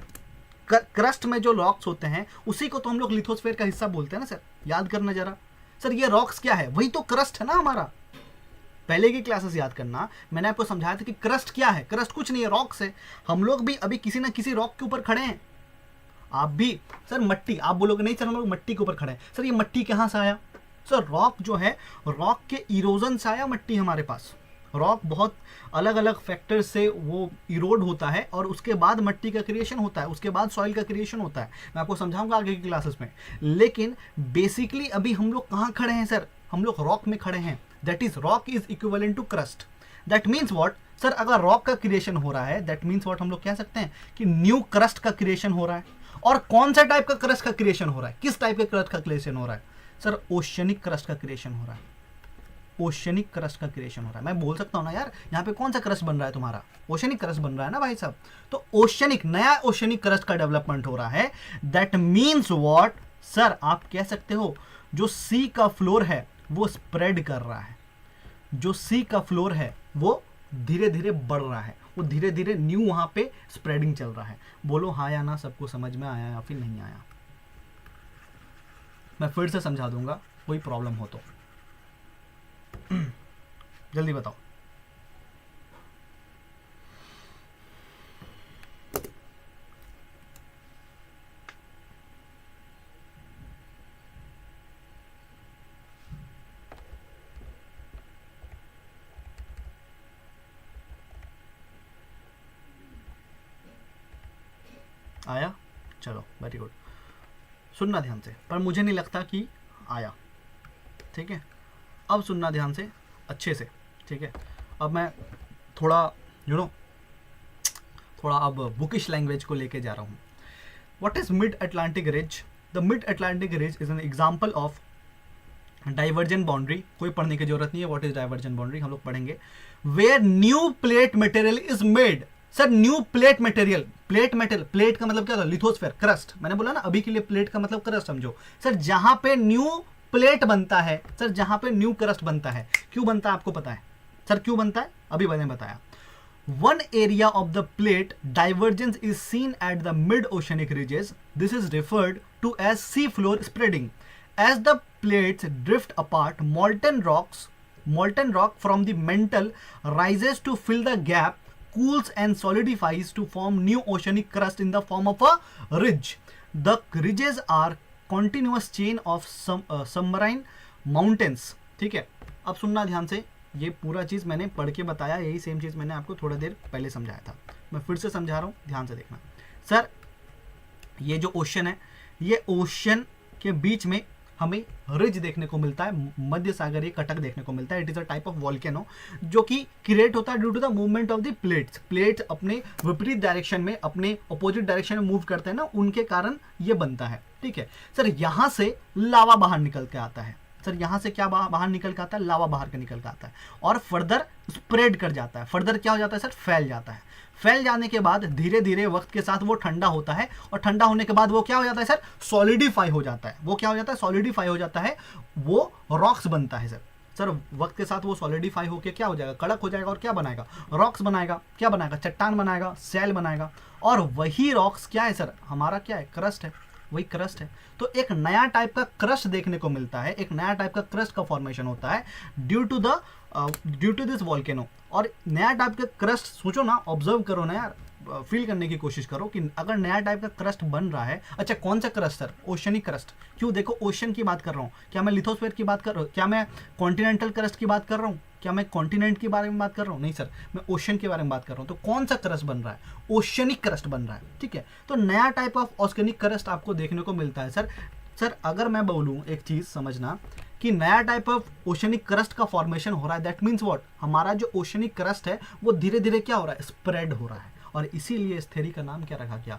S1: क्रस्ट में जो रॉक्स होते हैं उसी को तो हम लोग लिथोस्फीयर का हिस्सा बोलते हैं ना सर, याद करना जरा। सर ये रॉक्स क्या है, वही तो क्रस्ट है ना हमारा। पहले की क्लासेस याद करना, मैंने आपको समझाया था कि क्रस्ट क्या है। क्रस्ट कुछ नहीं है, रॉक्स है। हम लोग भी अभी किसी ना किसी रॉक के ऊपर खड़े हैं। आप भी सर मट्टी, आप बोलोगे नहीं सर हम लोग मट्टी के ऊपर खड़े हैं। सर ये मट्टी कहाँ से आया? सर रॉक जो है, रॉक के इरोजन से आया मट्टी हमारे पास। रॉक बहुत अलग अलग फैक्टर से वो इरोड होता है और उसके बाद मट्टी का क्रिएशन होता है, उसके बाद सॉइल का क्रिएशन होता है। मैं आपको समझाऊंगा आगे की क्लासेस में। लेकिन बेसिकली अभी हम लोग कहाँ खड़े हैं सर? हम लोग रॉक में खड़े हैं। That is rock is equivalent to crust. That means what sir, अगर रॉक का क्रिएशन हो रहा है दैट मीन्स व्हाट, हम लोग कह सकते हैं कि न्यू क्रस्ट का क्रिएशन हो रहा है। और कौन सा टाइप का क्रस्ट का क्रिएशन हो रहा है? किस टाइप के क्रस्ट का क्रिएशन हो रहा है सर? ओशियनिक क्रस्ट का क्रिएशन हो रहा है। ओशियनिक क्रस्ट का क्रिएशन हो रहा है। मैं बोल सकता हूं ना यार, यहाँ पे कौन सा क्रस्ट बन रहा है तुम्हारा? ओशियनिक क्रस्ट बन रहा है ना भाई साहब। तो ओशियनिक, नया ओशियनिक क्रस्ट का डेवलपमेंट हो रहा है। दैट मीन्स व्हाट सर, आप कह सकते हो जो सी का फ्लोर है वो स्प्रेड कर रहा है। जो सी का फ्लोर है वो धीरे धीरे बढ़ रहा है, वो धीरे धीरे न्यू वहां पे स्प्रेडिंग चल रहा है। बोलो हाँ या ना, सबको समझ में आया या फिर नहीं आया? मैं फिर से समझा दूंगा, कोई प्रॉब्लम हो तो जल्दी बताओ। आया? चलो वेरी गुड। सुनना ध्यान से, पर मुझे नहीं लगता कि आया। ठीक है, अब सुनना ध्यान से अच्छे से। ठीक है, अब मैं थोड़ा थोड़ा अब बुकिश लैंग्वेज को लेके जा रहा हूँ। What is mid Atlantic ridge? The mid Atlantic ridge is an example of divergent boundary. कोई पढ़ने की जरूरत नहीं है व्हाट इज डाइवर्जेंट बाउंड्री, हम लोग पढ़ेंगे। Where new plate material is made. Sir new plate material, plate material, plate का मतलब क्या होता है? Lithosphere, crust. मैंने बोला ना अभी के लिए प्लेट का मतलब क्रस्ट समझो। सर जहां पे न्यू प्लेट बनता है, सर जहां पे न्यू क्रस्ट बनता है, क्यों बनता है आपको पता है? सर क्यों बनता है? अभी मैंने बताया। One area of the plate divergence is seen at the mid-oceanic ridges. This is referred to as sea floor spreading. As the plates drift apart, molten rock from the mantle rises to fill the gap, cools and solidifies to form new oceanic crust in the form of a ridge. The ridges are continuous chain of submarine mountains. ठीक है, अब सुनना ध्यान से। ये पूरा चीज़ मैंने पढ़ के बताया, यही सेम चीज़ मैंने आपको थोड़ा देर पहले समझाया था। मैं फिर से समझा रहा हूँ, ध्यान से देखना। सर ये जो ओशन है, ये ओशन के बीच में हमें रिज देखने को मिलता है, मध्य सागरीय कटक देखने को मिलता है। It is a type of volcano जो कि क्रिएट होता है due to the movement of the plates. Plate अपने विपरीत डायरेक्शन में, अपने अपोजिट डायरेक्शन में मूव करते हैं ना, उनके कारण ये बनता है। ठीक है सर, यहाँ से लावा बाहर निकल के आता है। सर यहाँ से क्या बाहर निकल के आता है? लावा बाहर के निकल के आता है और फर्दर स्प्रेड कर जाता है। फर्दर क्या हो जाता है सर? फैल जाता है। फैल जाने के बाद धीरे धीरे वक्त के साथ वो ठंडा होता है और ठंडा होने के बाद वो क्या हो जाता है सर? सॉलिडिफाई हो जाता है। वो क्या हो जाता है? सॉलिडिफाई हो जाता है, वो रॉक्स बनता है सर वक्त के साथ वो सॉलिडिफाई होकर क्या हो जाएगा? कड़क हो जाएगा और क्या बनाएगा? रॉक्स बनाएगा। क्या बनाएगा? चट्टान बनाएगा, सेल बनाएगा। और वही रॉक्स क्या है सर? हमारा क्या है? क्रस्ट है, वही क्रस्ट है। तो एक नया टाइप का क्रस्ट देखने को मिलता है, एक नया टाइप का क्रस्ट का फॉर्मेशन होता है ड्यू टू दिस वॉल्केनो। और नया टाइप का क्रस्ट, सोचो ना, ऑब्जर्व करो ना यार, फील करने की कोशिश करो कि अगर नया टाइप का क्रस्ट बन रहा है। अच्छा कौन सा क्रस्ट सर? Oceanic crust. क्यों? देखो ओशन की बात कर रहा हूँ, क्या मैं लिथोस्फीयर की बात कर रहा हूँ? क्या मैं कॉन्टिनेंटल क्रस्ट की बात कर रहा हूँ? क्या मैं कॉन्टिनेंट के बारे में बात कर रहा हूँ? नहीं सर, मैं ओशन के बारे में बात कर रहा हूँ। तो कौन सा क्रस्ट बन रहा है? ओशनिक क्रस्ट बन रहा है। ठीक है, तो नया टाइप ऑफ ओशनिक क्रस्ट आपको देखने को मिलता है सर अगर मैं बोलूँ एक चीज़ समझना कि नया टाइप ऑफ ओशनिक क्रस्ट का फॉर्मेशन हो रहा है, दैट मीन्स व्हाट? हमारा जो ओशनिक क्रस्ट है वो धीरे धीरे क्या हो रहा है? स्प्रेड हो रहा है। और इसीलिए इस थ्योरी का नाम क्या रखा गया?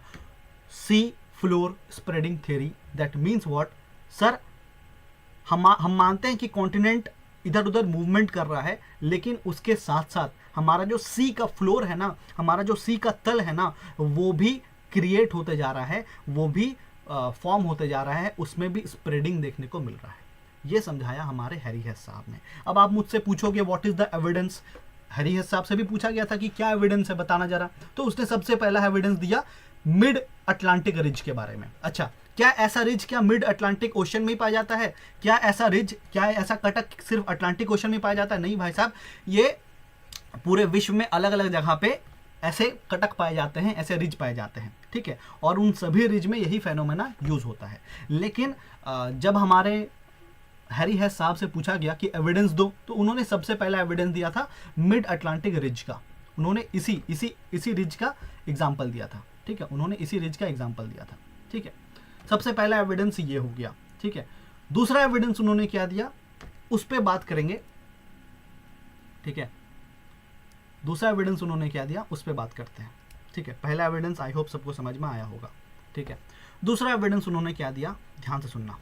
S1: सी floor spreading theory. That means what sir? हम मानते हैं कि कॉन्टिनेंट इधर उधर मूवमेंट कर रहा है, लेकिन उसके साथ साथ हमारा जो सी का फ्लोर है ना, हमारा जो सी का तल है ना, वो भी क्रिएट होते जा रहा है, वो भी फॉर्म होते जा रहा है, उसमें भी स्प्रेडिंग देखने को मिल रहा है। ये समझाया हमारे हैरी हेस साहब ने। अब आप मुझसे पूछोगे what is the evidence? Harry हेस साहब से भी पूछा गया था कि क्या एविडेंस है, बताना जरा। तो उसने सबसे पहला एविडेंस दिया मिड अटलांटिक रिज के बारे में। अच्छा, क्या ऐसा रिज क्या मिड अटलांटिक ओशन में ही पाया जाता है? क्या ऐसा रिज, क्या ऐसा कटक सिर्फ अटलांटिक ओशन में पाया जाता है? नहीं भाई साहब, ये पूरे विश्व में अलग अलग जगह पे ऐसे कटक पाए जाते हैं, ऐसे रिज पाए जाते हैं, ठीक है। और उन सभी रिज में यही फेनोमेना यूज होता है। लेकिन जब हमारे हैरी हेस साहब से पूछा गया कि एविडेंस दो, तो उन्होंने सबसे पहला एविडेंस दिया था मिड अटलांटिक रिज का। उन्होंने इसी रिज का एग्जाम्पल दिया था, ठीक है। उन्होंने इसी रिज का एग्जाम्पल दिया था, ठीक है। सबसे पहला एविडेंस ये हो गया, ठीक है। दूसरा एविडेंस उन्होंने क्या दिया, उस पर बात करेंगे, ठीक है। दूसरा एविडेंस उन्होंने क्या दिया, उस पर बात करते हैं, ठीक है। पहला एविडेंस आई होप सबको समझ में आया होगा, ठीक है। दूसरा एविडेंस उन्होंने क्या दिया, ध्यान से सुनना।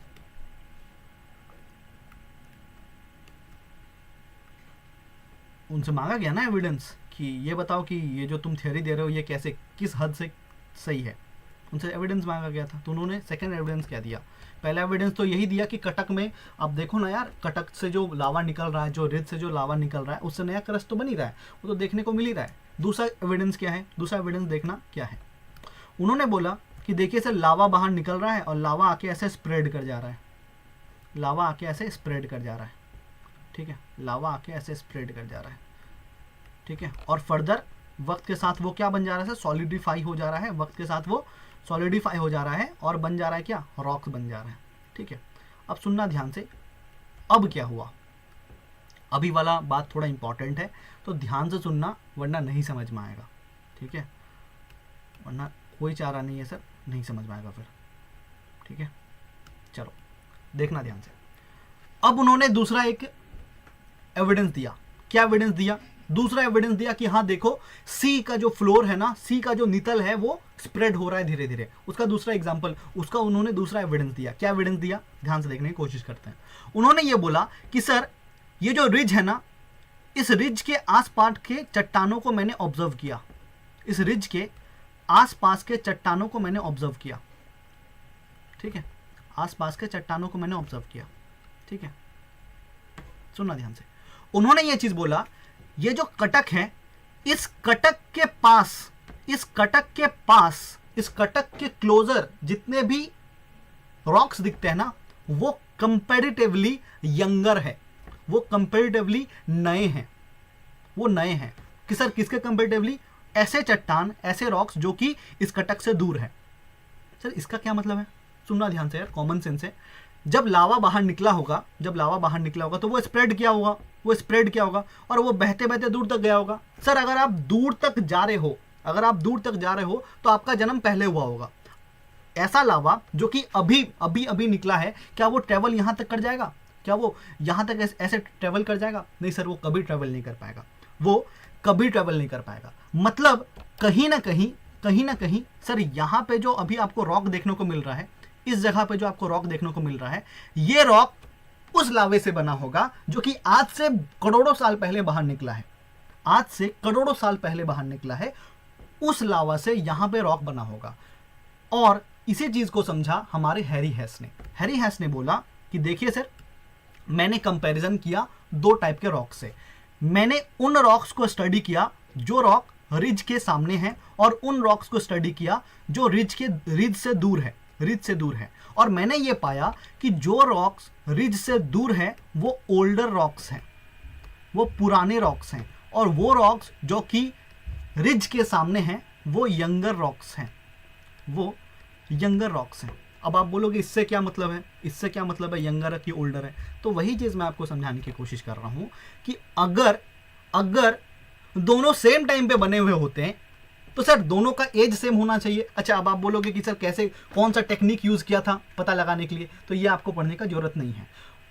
S1: उनसे मांगा गया ना एविडेंस कि ये बताओ कि ये जो तुम थ्योरी दे रहे हो ये कैसे, किस हद से सही है। उनसे एविडेंस मांगा गया था, तो उन्होंने सेकंड एविडेंस क्या दिया। पहला एविडेंस तो यही दिया कि कटक में, आप देखो ना यार, कटक से जो लावा निकल रहा है, जो रिज से जो लावा निकल रहा है, उससे नया क्रस्ट तो बन ही रहा है, वो तो देखने को मिल ही रहा है। दूसरा एविडेंस क्या है, दूसरा एविडेंस देखना क्या है। उन्होंने बोला कि देखिए सर, लावा बाहर निकल रहा है और लावा आके ऐसे स्प्रेड कर जा रहा है, लावा आके ऐसे स्प्रेड कर जा रहा है, ठीक है। लावा आके ऐसे स्प्रेड कर जा रहा है, ठीक है। और फर्दर वक्त के साथ वो क्या बन जा रहा है, सॉलिडिफाई हो जा रहा है, वक्त के साथ वो सॉलिडिफाई हो जा रहा है और बन जा रहा है क्या, रॉक्स बन जा रहा है, ठीक है। अब सुनना ध्यान से, अब क्या हुआ, अभी वाला बात थोड़ा इंपॉर्टेंट है, तो ध्यान से सुनना वरना नहीं समझ में आएगा, ठीक है। वरना कोई चारा नहीं है सर, नहीं समझ में आएगा फिर, ठीक है। चलो देखना ध्यान से। अब उन्होंने दूसरा एक एविडेंस दिया। क्या एविडेंस दिया, दूसरा एविडेंस दिया कि हाँ देखो, सी का जो फ्लोर है ना, सी का जो नितल है वो स्प्रेड हो रहा है धीरे धीरे। उसका दूसरा एग्जांपल, उसका उन्होंने दूसरा एविडेंस दिया। क्या एविडेंस दिया, ध्यान से देखने की कोशिश करते हैं। उन्होंने ये बोला कि सर, ये जो रिज है ना, इस रिज के आसपास के चट्टानों को मैंने ऑब्जर्व किया, इस रिज के आसपास के चट्टानों को मैंने ऑब्जर्व किया, ठीक है। आसपास के चट्टानों को मैंने ऑब्जर्व किया, ठीक है। सुनना ध्यान से। उन्होंने ये चीज बोला, ये जो कटक है, इस कटक के पास, इस कटक के पास, इस कटक के क्लोजर जितने भी रॉक्स दिखते हैं ना, वो कंपैरेटिवली यंगर है, वो कंपैरेटिवली नए हैं, वो नए हैं। कि सर किसके कंपैरेटिवली, ऐसे चट्टान, ऐसे रॉक्स जो कि इस कटक से दूर है। सर इसका क्या मतलब है, सुनना ध्यान से यार, कॉमन सेंस है। जब लावा बाहर निकला होगा, जब लावा बाहर निकला होगा तो वो स्प्रेड किया होगा, वो स्प्रेड किया होगा और वो बहते बहते दूर तक गया होगा। सर अगर आप दूर तक जा रहे हो, अगर आप दूर तक जा रहे हो तो आपका जन्म पहले हुआ होगा। ऐसा लावा जो कि अभी अभी अभी निकला है, क्या वो ट्रेवल यहां तक कर जाएगा, क्या वो यहां तक ऐसे ट्रेवल कर जाएगा? नहीं सर, वो कभी ट्रेवल नहीं कर पाएगा, वो कभी ट्रेवल नहीं कर पाएगा। मतलब कहीं ना कहीं सर, यहाँ पे जो अभी आपको रॉक देखने को मिल रहा है, इस जगह पे जो आपको रॉक देखने को मिल रहा है, ये रॉक उस लावे से बना होगा जो कि आज से करोड़ों साल पहले बाहर निकला है, आज से करोड़ों साल पहले बाहर निकला है। उस लावा से यहां पे रॉक बना होगा। और इसी चीज को समझा हमारे हैरी हेस ने। हैरी हेस ने बोला कि देखिए सर, मैंने कंपैरिजन किया दो टाइप के रॉक से। मैंने उन रॉक्स को स्टडी किया जो रॉक रिज के सामने हैं, और उन रॉक्स को स्टडी किया जो रिज से दूर है, रिज से दूर है। और मैंने ये पाया कि जो रॉक्स रिज से दूर है वो ओल्डर रॉक्स हैं, वो पुराने रॉक्स हैं, और वो रॉक्स जो कि रिज के सामने हैं वो यंगर रॉक्स हैं, वो यंगर रॉक्स हैं। अब आप बोलोगे इससे क्या मतलब है, इससे क्या मतलब है यंगर है कि ओल्डर है? तो वही चीज़ मैं आपको समझाने की कोशिश कर रहा हूँ कि अगर दोनों सेम टाइम पे बने हुए होते हैं तो सर दोनों का एज सेम होना चाहिए। अच्छा, अब आप बोलोगे कि सर कैसे, कौन सा टेक्निक यूज़ किया था पता लगाने के लिए, तो ये आपको पढ़ने का जरूरत नहीं है।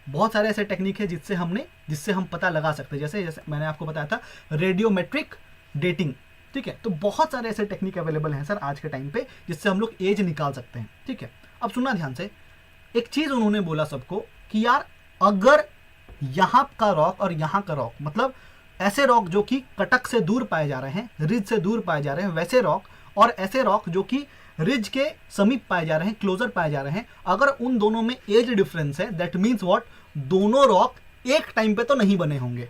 S1: बहुत सारे ऐसे टेक्निक है जिससे हम पता लगा सकते हैं। जैसे मैंने आपको बताया था रेडियोमेट्रिक डेटिंग, ठीक है। तो बहुत सारे ऐसे टेक्निक अवेलेबल हैं सर आज के टाइम पे जिससे हम लोग एज निकाल सकते हैं, ठीक है। अब सुनना ध्यान से, एक चीज़ उन्होंने बोला सबको कि यार अगर यहाँ का रॉक और यहाँ का रॉक, मतलब ऐसे रॉक जो कि कटक से दूर पाए जा रहे हैं, रिज से दूर पाए जा रहे हैं, वैसे रॉक, और ऐसे रॉक जो कि रिज के समीप पाए जा रहे हैं, क्लोजर पाए जा रहे हैं, अगर उन दोनों में एज डिफरेंस है, दैट मीन्स व्हाट, दोनों रॉक एक टाइम पे तो नहीं बने होंगे।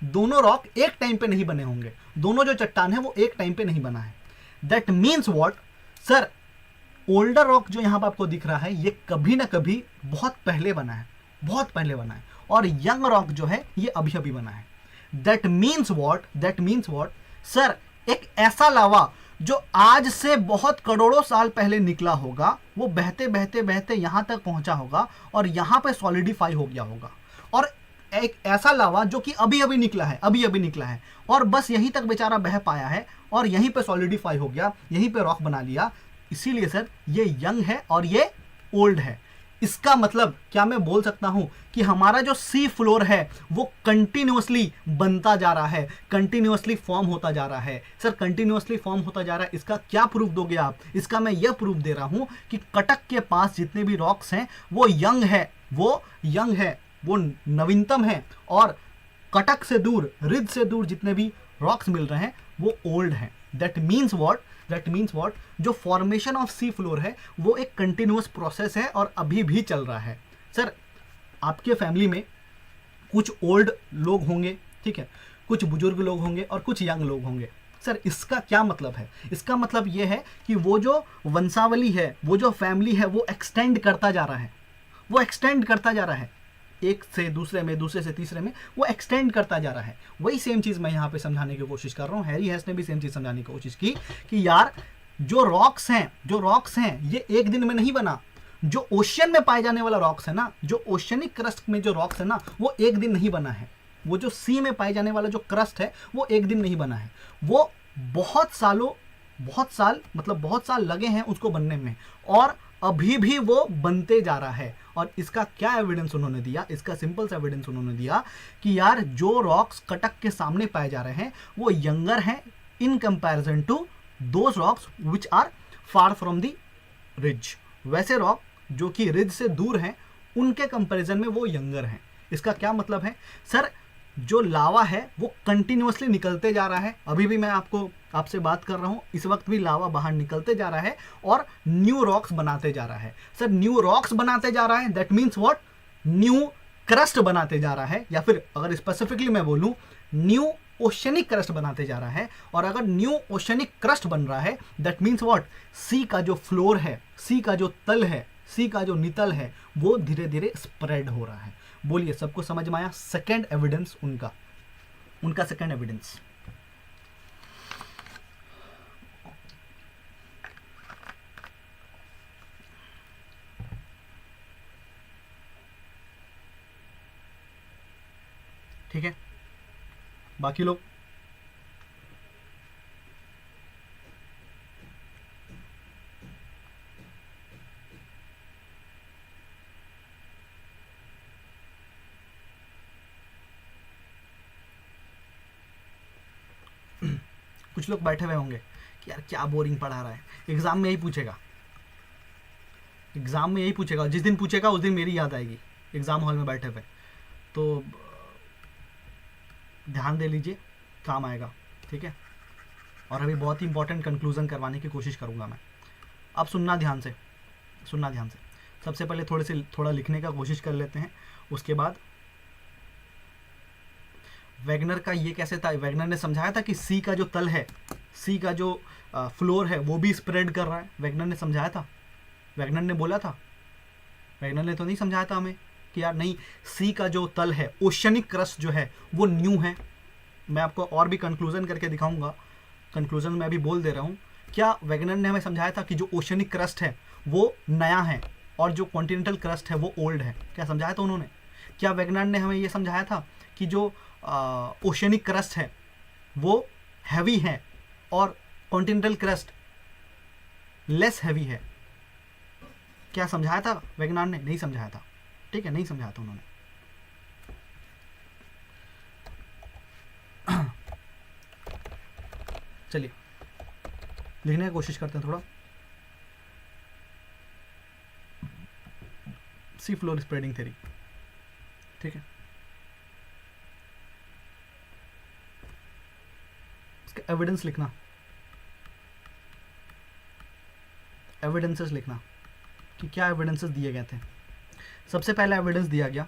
S1: दोनों रॉक एक टाइम पे नहीं बने होंगे, दोनों जो चट्टान है वो एक टाइम पे नहीं बना है। That means what sir, older rock जो यहाँ पर आपको दिख रहा है ये कभी ना कभी बहुत पहले बना है, बहुत पहले बना है, और यंग रॉक जो है ये अभी अभी बना है। दैट मीन्स वॉट सर, एक ऐसा लावा जो आज से बहुत करोड़ों साल पहले निकला होगा, वो बहते बहते बहते यहां तक पहुंचा होगा और यहां पे सॉलिडिफाई हो गया होगा, और एक ऐसा लावा जो कि अभी अभी निकला है, अभी अभी निकला है, और बस यहीं तक बेचारा बह पाया है और यहीं पे सॉलिडिफाई हो गया, यहीं पे रॉक बना लिया। इसीलिए सर ये यंग है और ये ओल्ड है। इसका मतलब क्या मैं बोल सकता हूं कि हमारा जो सी फ्लोर है वो कंटिन्यूअसली बनता जा रहा है, कंटिन्यूअसली फॉर्म होता जा रहा है। सर कंटिन्यूअसली फॉर्म होता जा रहा है, इसका क्या प्रूफ दोगे आप? इसका मैं यह प्रूफ दे रहा हूं कि कटक के पास जितने भी रॉक्स हैं वो यंग है, वो यंग है, वो नवीनतम है, और कटक से दूर, रिज से दूर जितने भी रॉक्स मिल रहे हैं वो ओल्ड हैं। दैट मीन्स वॉट जो फॉर्मेशन ऑफ सी फ्लोर है वो एक कंटिन्यूअस प्रोसेस है और अभी भी चल रहा है। सर आपके फैमिली में कुछ ओल्ड लोग होंगे, ठीक है, कुछ बुजुर्ग लोग होंगे और कुछ यंग लोग होंगे। सर इसका क्या मतलब है? इसका मतलब ये है कि वो जो वंशावली है, वो जो फैमिली है वो एक्सटेंड करता जा रहा है, वो एक्सटेंड करता जा रहा है, एक से दूसरे में, दूसरे से तीसरे में वो एक्सटेंड करता जा रहा है। वही सेम चीज़ मैं यहाँ पे समझाने की कोशिश कर रहा हूँ। हैरी हेस ने भी सेम चीज़ समझाने की कोशिश की कि यार जो रॉक्स हैं ये एक दिन में नहीं बना। जो ओशियन में पाए जाने वाला रॉक्स है ना, जो ओशियनिक क्रस्ट में जो रॉक्स है ना, वो एक दिन नहीं बना है। वो जो सी में पाए जाने वाला जो क्रस्ट है वो एक दिन नहीं बना है, वो बहुत साल लगे हैं उसको बनने में, और अभी भी वो बनते जा रहा है। और इसका क्या एविडेंस उन्होंने दिया? इसका सिंपल सा एविडेंस उन्होंने दिया कि यार जो रॉक्स कटक के सामने पाए जा रहे हैं वो यंगर हैं in comparison to those rocks which are far from the ridge. वैसे रॉक जो कि रिज से दूर हैं उनके कंपैरिजन में वो यंगर हैं। इसका क्या मतलब है? सर जो लावा है वो कंटिन्यूअसली निकलते जा रहा है। अभी भी मैं आपसे बात कर रहा हूँ, इस वक्त भी लावा बाहर निकलते जा रहा है और न्यू रॉक्स बनाते जा रहा है। सर न्यू रॉक्स बनाते जा रहा है, that means what? New crust बनाते जा रहा है, या फिर अगर स्पेसिफिकली मैं बोलूं न्यू ओशनिक क्रस्ट बनाते जा रहा है। और अगर न्यू ओशनिक क्रस्ट बन रहा है दैट मीन्स व्हाट? सी का जो फ्लोर है, सी का जो तल है, सी का जो नितल है वो धीरे धीरे स्प्रेड हो रहा है। बोलिए सबको समझ में आया? सेकेंड एविडेंस उनका सेकेंड एविडेंस। ठीक है, बाकी लोग कुछ लोग बैठे हुए होंगे कि यार क्या बोरिंग पढ़ा रहा है, एग्जाम में यही पूछेगा, एग्जाम में यही पूछेगा, जिस दिन पूछेगा उस दिन मेरी याद आएगी एग्जाम हॉल में बैठे हुए। तो ध्यान दे लीजिए, काम आएगा, ठीक है। और अभी बहुत ही इंपॉर्टेंट कंक्लूजन करवाने की कोशिश करूंगा मैं। अब सुनना ध्यान से। सबसे पहले थोड़ा लिखने का कोशिश कर लेते हैं, उसके बाद वैगनर का ये कैसे था? वैगनर ने समझाया था कि सी का जो तल है, सी का जो फ्लोर है वो भी स्प्रेड कर रहा है। वैगनर ने समझाया था, वैगनर ने बोला था, वैगनर ने तो नहीं समझाया था हमें कि यार नहीं, सी का जो तल है, ओशनिक क्रस्ट जो है वो न्यू है। मैं आपको और भी कंक्लूजन करके दिखाऊंगा, कंक्लूजन मैं अभी बोल दे रहा हूँ। क्या वैगनर ने हमें समझाया था कि जो ओशनिक क्रस्ट है वो नया है और जो कॉन्टिनेंटल क्रस्ट है वो ओल्ड है? क्या समझाया था उन्होंने? क्या वैगनर ने हमें ये समझाया था कि जो ओशनिक क्रस्ट है वो हैवी है और कॉन्टिनेंटल क्रस्ट लेस हैवी है? क्या समझाया था वैगनर ने? नहीं समझाया था, ठीक है, नहीं समझाया था उन्होंने। चलिए लिखने की कोशिश करते हैं थोड़ा। सी फ्लोर स्प्रेडिंग थ्योरी, ठीक है, इसका एविडेंस लिखना, एविडेंसेस लिखना कि क्या एविडेंसेस दिए गए थे। सबसे पहला एविडेंस दिया गया,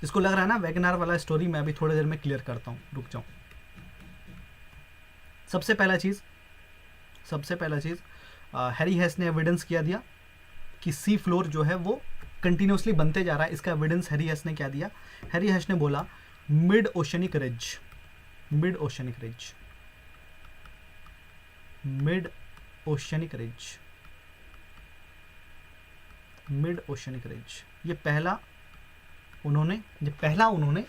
S1: इसको लग रहा है ना वैगनार वाला स्टोरी, मैं अभी थोड़ी देर में क्लियर करता हूँ, रुक जाओ। सबसे पहला चीज़ हैरी हेस ने एविडेंस किया दिया कि सी फ्लोर जो है वो कंटिन्यूसली बनते जा रहा है। इसका एविडेंस हैरी हेस ने क्या दिया? हैरी हेस ने बोला mid oceanic ridge, mid oceanic ridge, mid oceanic ridge, mid oceanic ridge, ये पहला उन्होंने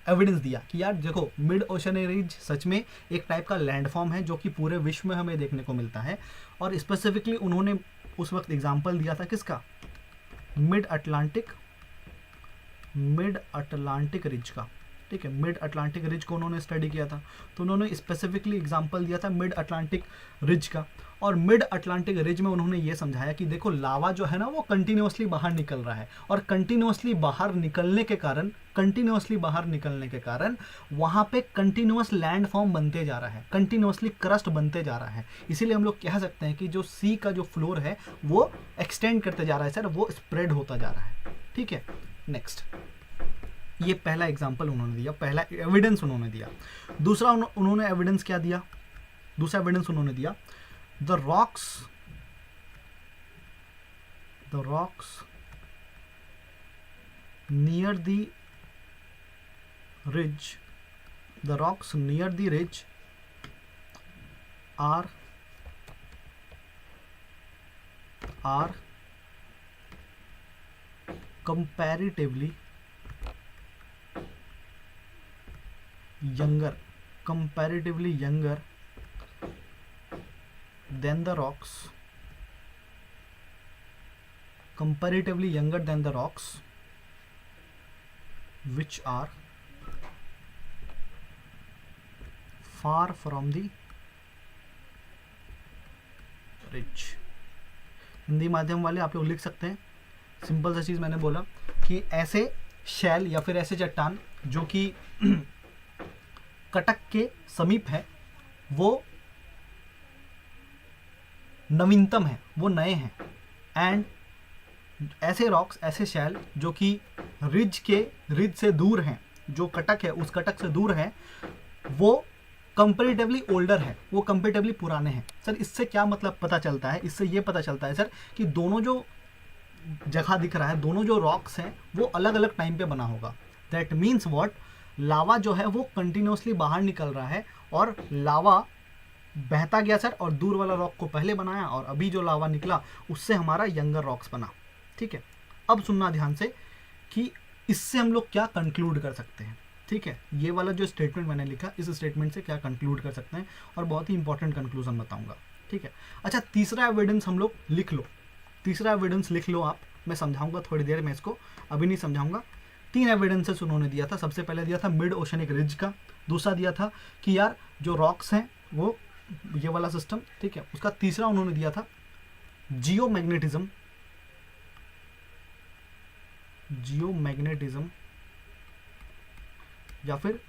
S1: एविडेंस दिया कि यार देखो मिड ओशनिक रिज सच में एक टाइप का लैंडफॉर्म है जो कि पूरे विश्व में हमें देखने को मिलता है। और स्पेसिफिकली उन्होंने उस वक्त एग्जांपल दिया था किसका? मिड अटलांटिक रिज का, ठीक है। मिड अटलांटिक रिज को उन्होंने स्टडी किया था, तो उन्होंने स्पेसिफिकली एग्जांपल दिया था मिड अटलांटिक रिज का। और मिड अटलांटिक रिज में उन्होंने ये समझाया कि देखो लावा जो है ना वो कंटिन्यूसली बाहर निकल रहा है, और कंटिन्यूसली बाहर निकलने के कारण वहाँ पे कंटिन्यूस लैंड फॉर्म बनते जा रहा है, कंटिन्यूसली क्रस्ट बनते जा रहा है। इसीलिए हम लोग कह सकते हैं कि जो सी का जो फ्लोर है वो एक्सटेंड करते जा रहा है सर, वो स्प्रेड होता जा रहा है, ठीक है। नेक्स्ट, ये पहला एग्जांपल उन्होंने दिया, पहला एविडेंस उन्होंने दिया। दूसरा उन्होंने एविडेंस क्या दिया? दूसरा एविडेंस उन्होंने दिया the rocks near the ridge, the rocks near the ridge are comparatively younger than the rocks, which are far from the ridge। Hindi माध्यम वाले आप लोग लिख सकते हैं, सिंपल सा चीज़ मैंने बोला कि ऐसे शैल या फिर ऐसे चट्टान जो कि कटक के समीप है वो नवीनतम है, वो नए हैं। एंड ऐसे रॉक्स, ऐसे शैल जो कि रिज से दूर हैं, जो कटक है उस कटक से दूर है, वो कंपेरेटिवली ओल्डर है, वो कंपेरेटिवली पुराने हैं। सर इससे क्या मतलब पता चलता है? इससे ये पता चलता है सर कि दोनों जो जगह दिख रहा है, दोनों जो रॉक्स हैं वो अलग अलग टाइम पे बना होगा। दैट मीन्स व्हाट, लावा जो है वो कंटिन्यूसली बाहर निकल रहा है और लावा बहता गया सर, और दूर वाला रॉक को पहले बनाया और अभी जो लावा निकला उससे हमारा यंगर रॉक्स बना, ठीक है। अब सुनना ध्यान से कि इससे हम लोग क्या कंक्लूड कर सकते हैं, ठीक है। ये वाला जो स्टेटमेंट मैंने लिखा, इस स्टेटमेंट से क्या कंक्लूड कर सकते हैं, और बहुत ही इंपॉर्टेंट कंक्लूजन बताऊंगा, ठीक है। अच्छा, तीसरा एविडेंस हम लोग लिख लो, तीसरा एविडेंस लिख लो आप, मैं समझाऊंगा थोड़ी देर में, इसको अभी नहीं समझाऊंगा। 3 एविडेंसेस उन्होंने दिया था। सबसे पहले दिया था मिड ओशनिक रिज का, दूसरा दिया था कि यार जो रॉक्स हैं वो ये वाला सिस्टम, ठीक है। उसका तीसरा उन्होंने दिया था जियोमैग्नेटिज्म या फिर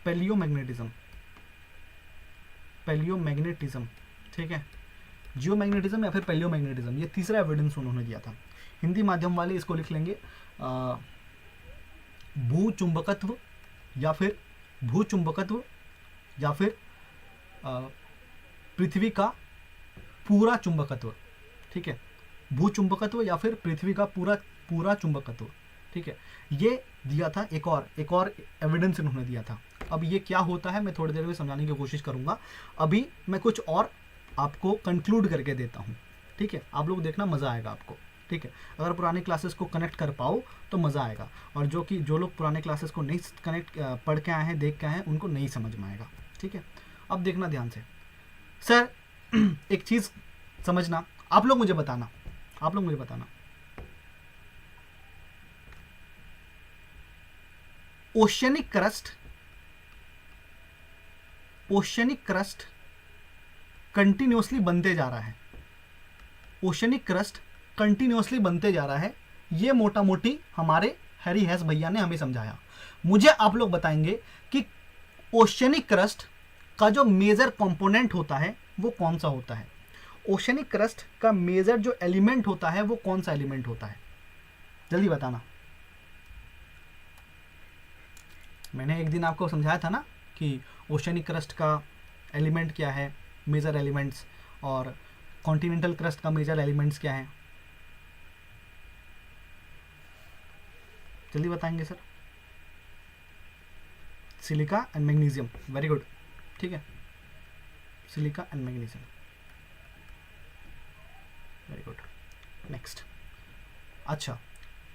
S1: पैलियोमैग्नेटिज्म, ठीक है। जियोमैग्नेटिज्म या फिर पैलियोमैग्नेटिज्म, ये तीसरा एविडेंस उन्होंने दिया था। हिंदी माध्यम वाले इसको लिख लेंगे भूचुंबकत्व या फिर पृथ्वी का पूरा चुंबकत्व, ठीक है। भूचुंबकत्व या फिर पृथ्वी का पूरा चुंबकत्व, ठीक है। ये दिया था। एक और एविडेंस इन्होंने दिया था। अब ये क्या होता है मैं थोड़ी देर में समझाने की कोशिश करूंगा। अभी मैं कुछ और आपको कंक्लूड करके देता हूँ, ठीक है। आप लोग देखना, मज़ा आएगा आपको, ठीक है। अगर पुराने क्लासेस को कनेक्ट कर पाओ तो मज़ा आएगा, और जो लोग पुराने क्लासेस को नहीं पढ़ के आए हैं, देख के आए हैं, उनको नहीं समझ में आएगा, ठीक है। अब देखना ध्यान से सर, एक चीज़ समझना, आप लोग मुझे बताना, ओशियनिक क्रस्ट कंटिन्यूसली बनते जा रहा है। ओशियनिक क्रस्ट कंटिन्यूसली बनते जा रहा है, ये मोटा मोटी हमारे हैरी हेस भैया ने हमें समझाया। मुझे आप लोग बताएंगे कि ओशियनिक क्रस्ट का जो मेजर कंपोनेंट होता है वो कौन सा होता है। ओशियनिक क्रस्ट का मेजर जो एलिमेंट होता है वो कौन सा एलिमेंट होता है, जल्दी बताना। मैंने एक दिन आपको समझाया था ना कि ओशनिक क्रस्ट का एलिमेंट क्या है, मेजर एलिमेंट्स, और कॉन्टिनेंटल क्रस्ट का मेजर एलिमेंट्स क्या है। जल्दी बताएंगे sir. Silica and magnesium, very good, ठीक है, silica and magnesium, very good. Next, अच्छा,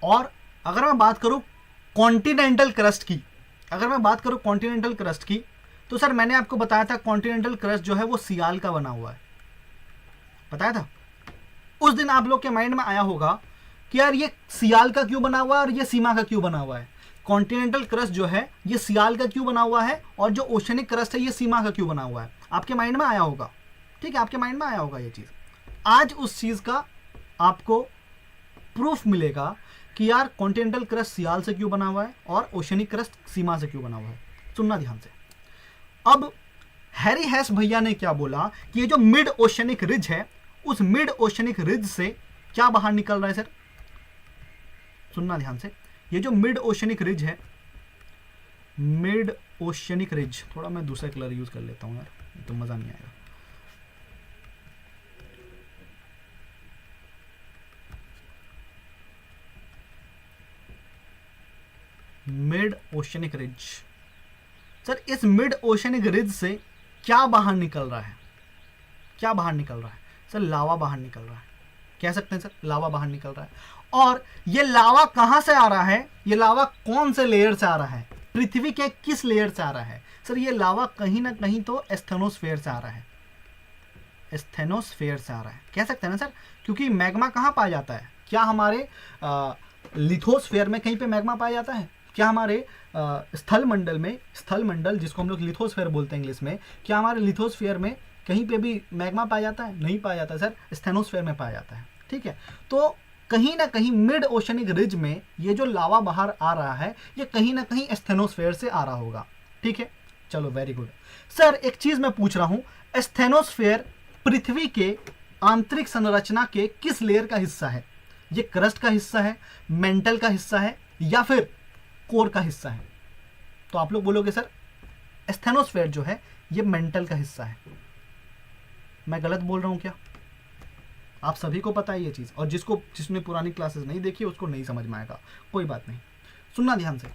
S1: और अगर मैं बात करूं कॉन्टिनेंटल क्रस्ट की, अगर मैं बात करूं कॉन्टिनेंटल क्रस्ट की, तो सर मैंने आपको बताया था कॉन्टिनेंटल क्रस्ट जो है वो सियाल का बना हुआ है, बताया था। उस दिन आप लोग के माइंड में आया होगा कि यार ये सियाल का क्यों बना हुआ है और ये सीमा का क्यों बना हुआ है। कॉन्टिनेंटल क्रस्ट जो है ये सियाल का क्यों बना हुआ है और जो ओशनिक क्रस्ट है ये सीमा का क्यों बना हुआ है, आपके माइंड में आया होगा, ठीक है, आपके माइंड में आया होगा ये चीज़। आज उस चीज़ का आपको प्रूफ मिलेगा कि यार कॉन्टिनेंटल क्रस्ट सियाल से क्यों बना हुआ है और ओशनिक क्रस्ट सीमा से क्यों बना हुआ है। सुनना ध्यान से। अब हैरी हैश भैया ने क्या बोला कि ये जो मिड ओशनिक रिज है, उस मिड ओशनिक रिज से क्या बाहर निकल रहा है सर। सुनना ध्यान से। ये जो मिड ओशनिक रिज है, मिड ओशनिक रिज, थोड़ा मैं दूसरा कलर यूज कर लेता हूं यार, तो मजा नहीं आएगा। मिड ओशनिक रिज, सर इस मिड ओशनिक रिज से क्या बाहर निकल रहा है, क्या बाहर निकल रहा है सर, लावा बाहर निकल रहा है, कह सकते हैं सर, लावा बाहर निकल रहा है। और ये लावा कहां से आ रहा है, ये लावा कौन से लेयर से आ रहा है, पृथ्वी के किस लेयर से आ रहा है सर। ये लावा कहीं ना कहीं तो एस्थेनोस्फेयर से आ रहा है, एस्थेनोस्फेयर से आ रहा है, कह सकते हैं ना सर, क्योंकि मैग्मा कहां पाया जाता है, क्या हमारे लिथोस्फेयर में कहीं पे मैग्मा पाया जाता है, क्या हमारे स्थल मंडल में, स्थल मंडल जिसको हम लोग लिथोस्फेयर बोलते हैं इंग्लिश में, क्या हमारे लिथोस्फेयर में कहीं पे भी मैग्मा पाया जाता है, नहीं पाया जाता सर, स्थेनोस्फेयर में पाया जाता है, ठीक है। तो कहीं ना कहीं मिड ओशनिक रिज में ये जो लावा बाहर आ रहा है ये कहीं ना कहीं स्थेनोस्फेयर से आ रहा होगा, ठीक है। चलो वेरी गुड सर। एक चीज मैं पूछ रहा हूं, स्थेनोस्फेयर पृथ्वी के आंतरिक संरचना के किस लेयर का हिस्सा है, ये क्रस्ट का हिस्सा है, मेंटल का हिस्सा है, या फिर कोर का हिस्सा है। तो आप लोग बोलोगे सर स्थेनोस्फेयर जो है ये मेंटल का हिस्सा है। मैं गलत बोल रहा हूं क्या? आप सभी को पता है ये चीज, और जिसने पुरानी क्लासेस नहीं देखी उसको नहीं समझ में आएगा, कोई बात नहीं, सुनना ध्यान से।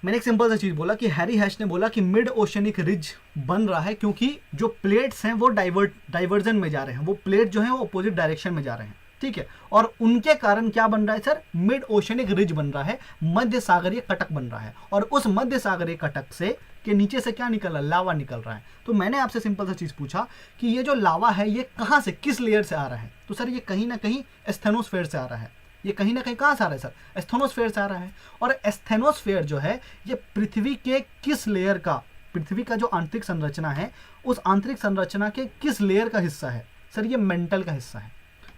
S1: मैंने एक सिंपल सा चीज बोला कि हैरी हैश ने बोला कि मिड ओशनिक रिज बन रहा है क्योंकि जो प्लेट्स हैं वो डाइवर्जन में जा रहे हैं, वो प्लेट जो है वो अपोजिट डायरेक्शन में जा रहे हैं, ठीक है। और उनके कारण क्या बन रहा है सर, मिड ओशनिक रिज बन रहा है, मध्य सागरीय कटक बन रहा है, और उस मध्य सागरीय कटक से के नीचे से क्या निकल रहा है, लावा निकल रहा है। तो मैंने आपसे सिंपल सा चीज पूछा कि ये जो लावा है ये कहां से, किस लेयर से आ रहा है, तो सर ये कहीं ना कहीं स्थेनोस्फेयर से आ रहा है। ये कहीं ना कहीं कहां से आ रहा है सर, स्थेनोस्फेयर से आ रहा है। और स्थेनोस्फेयर जो है ये पृथ्वी के किस लेयर का, पृथ्वी का जो आंतरिक संरचना है उस आंतरिक संरचना के किस लेयर का हिस्सा है सर, ये मेंटल का हिस्सा है।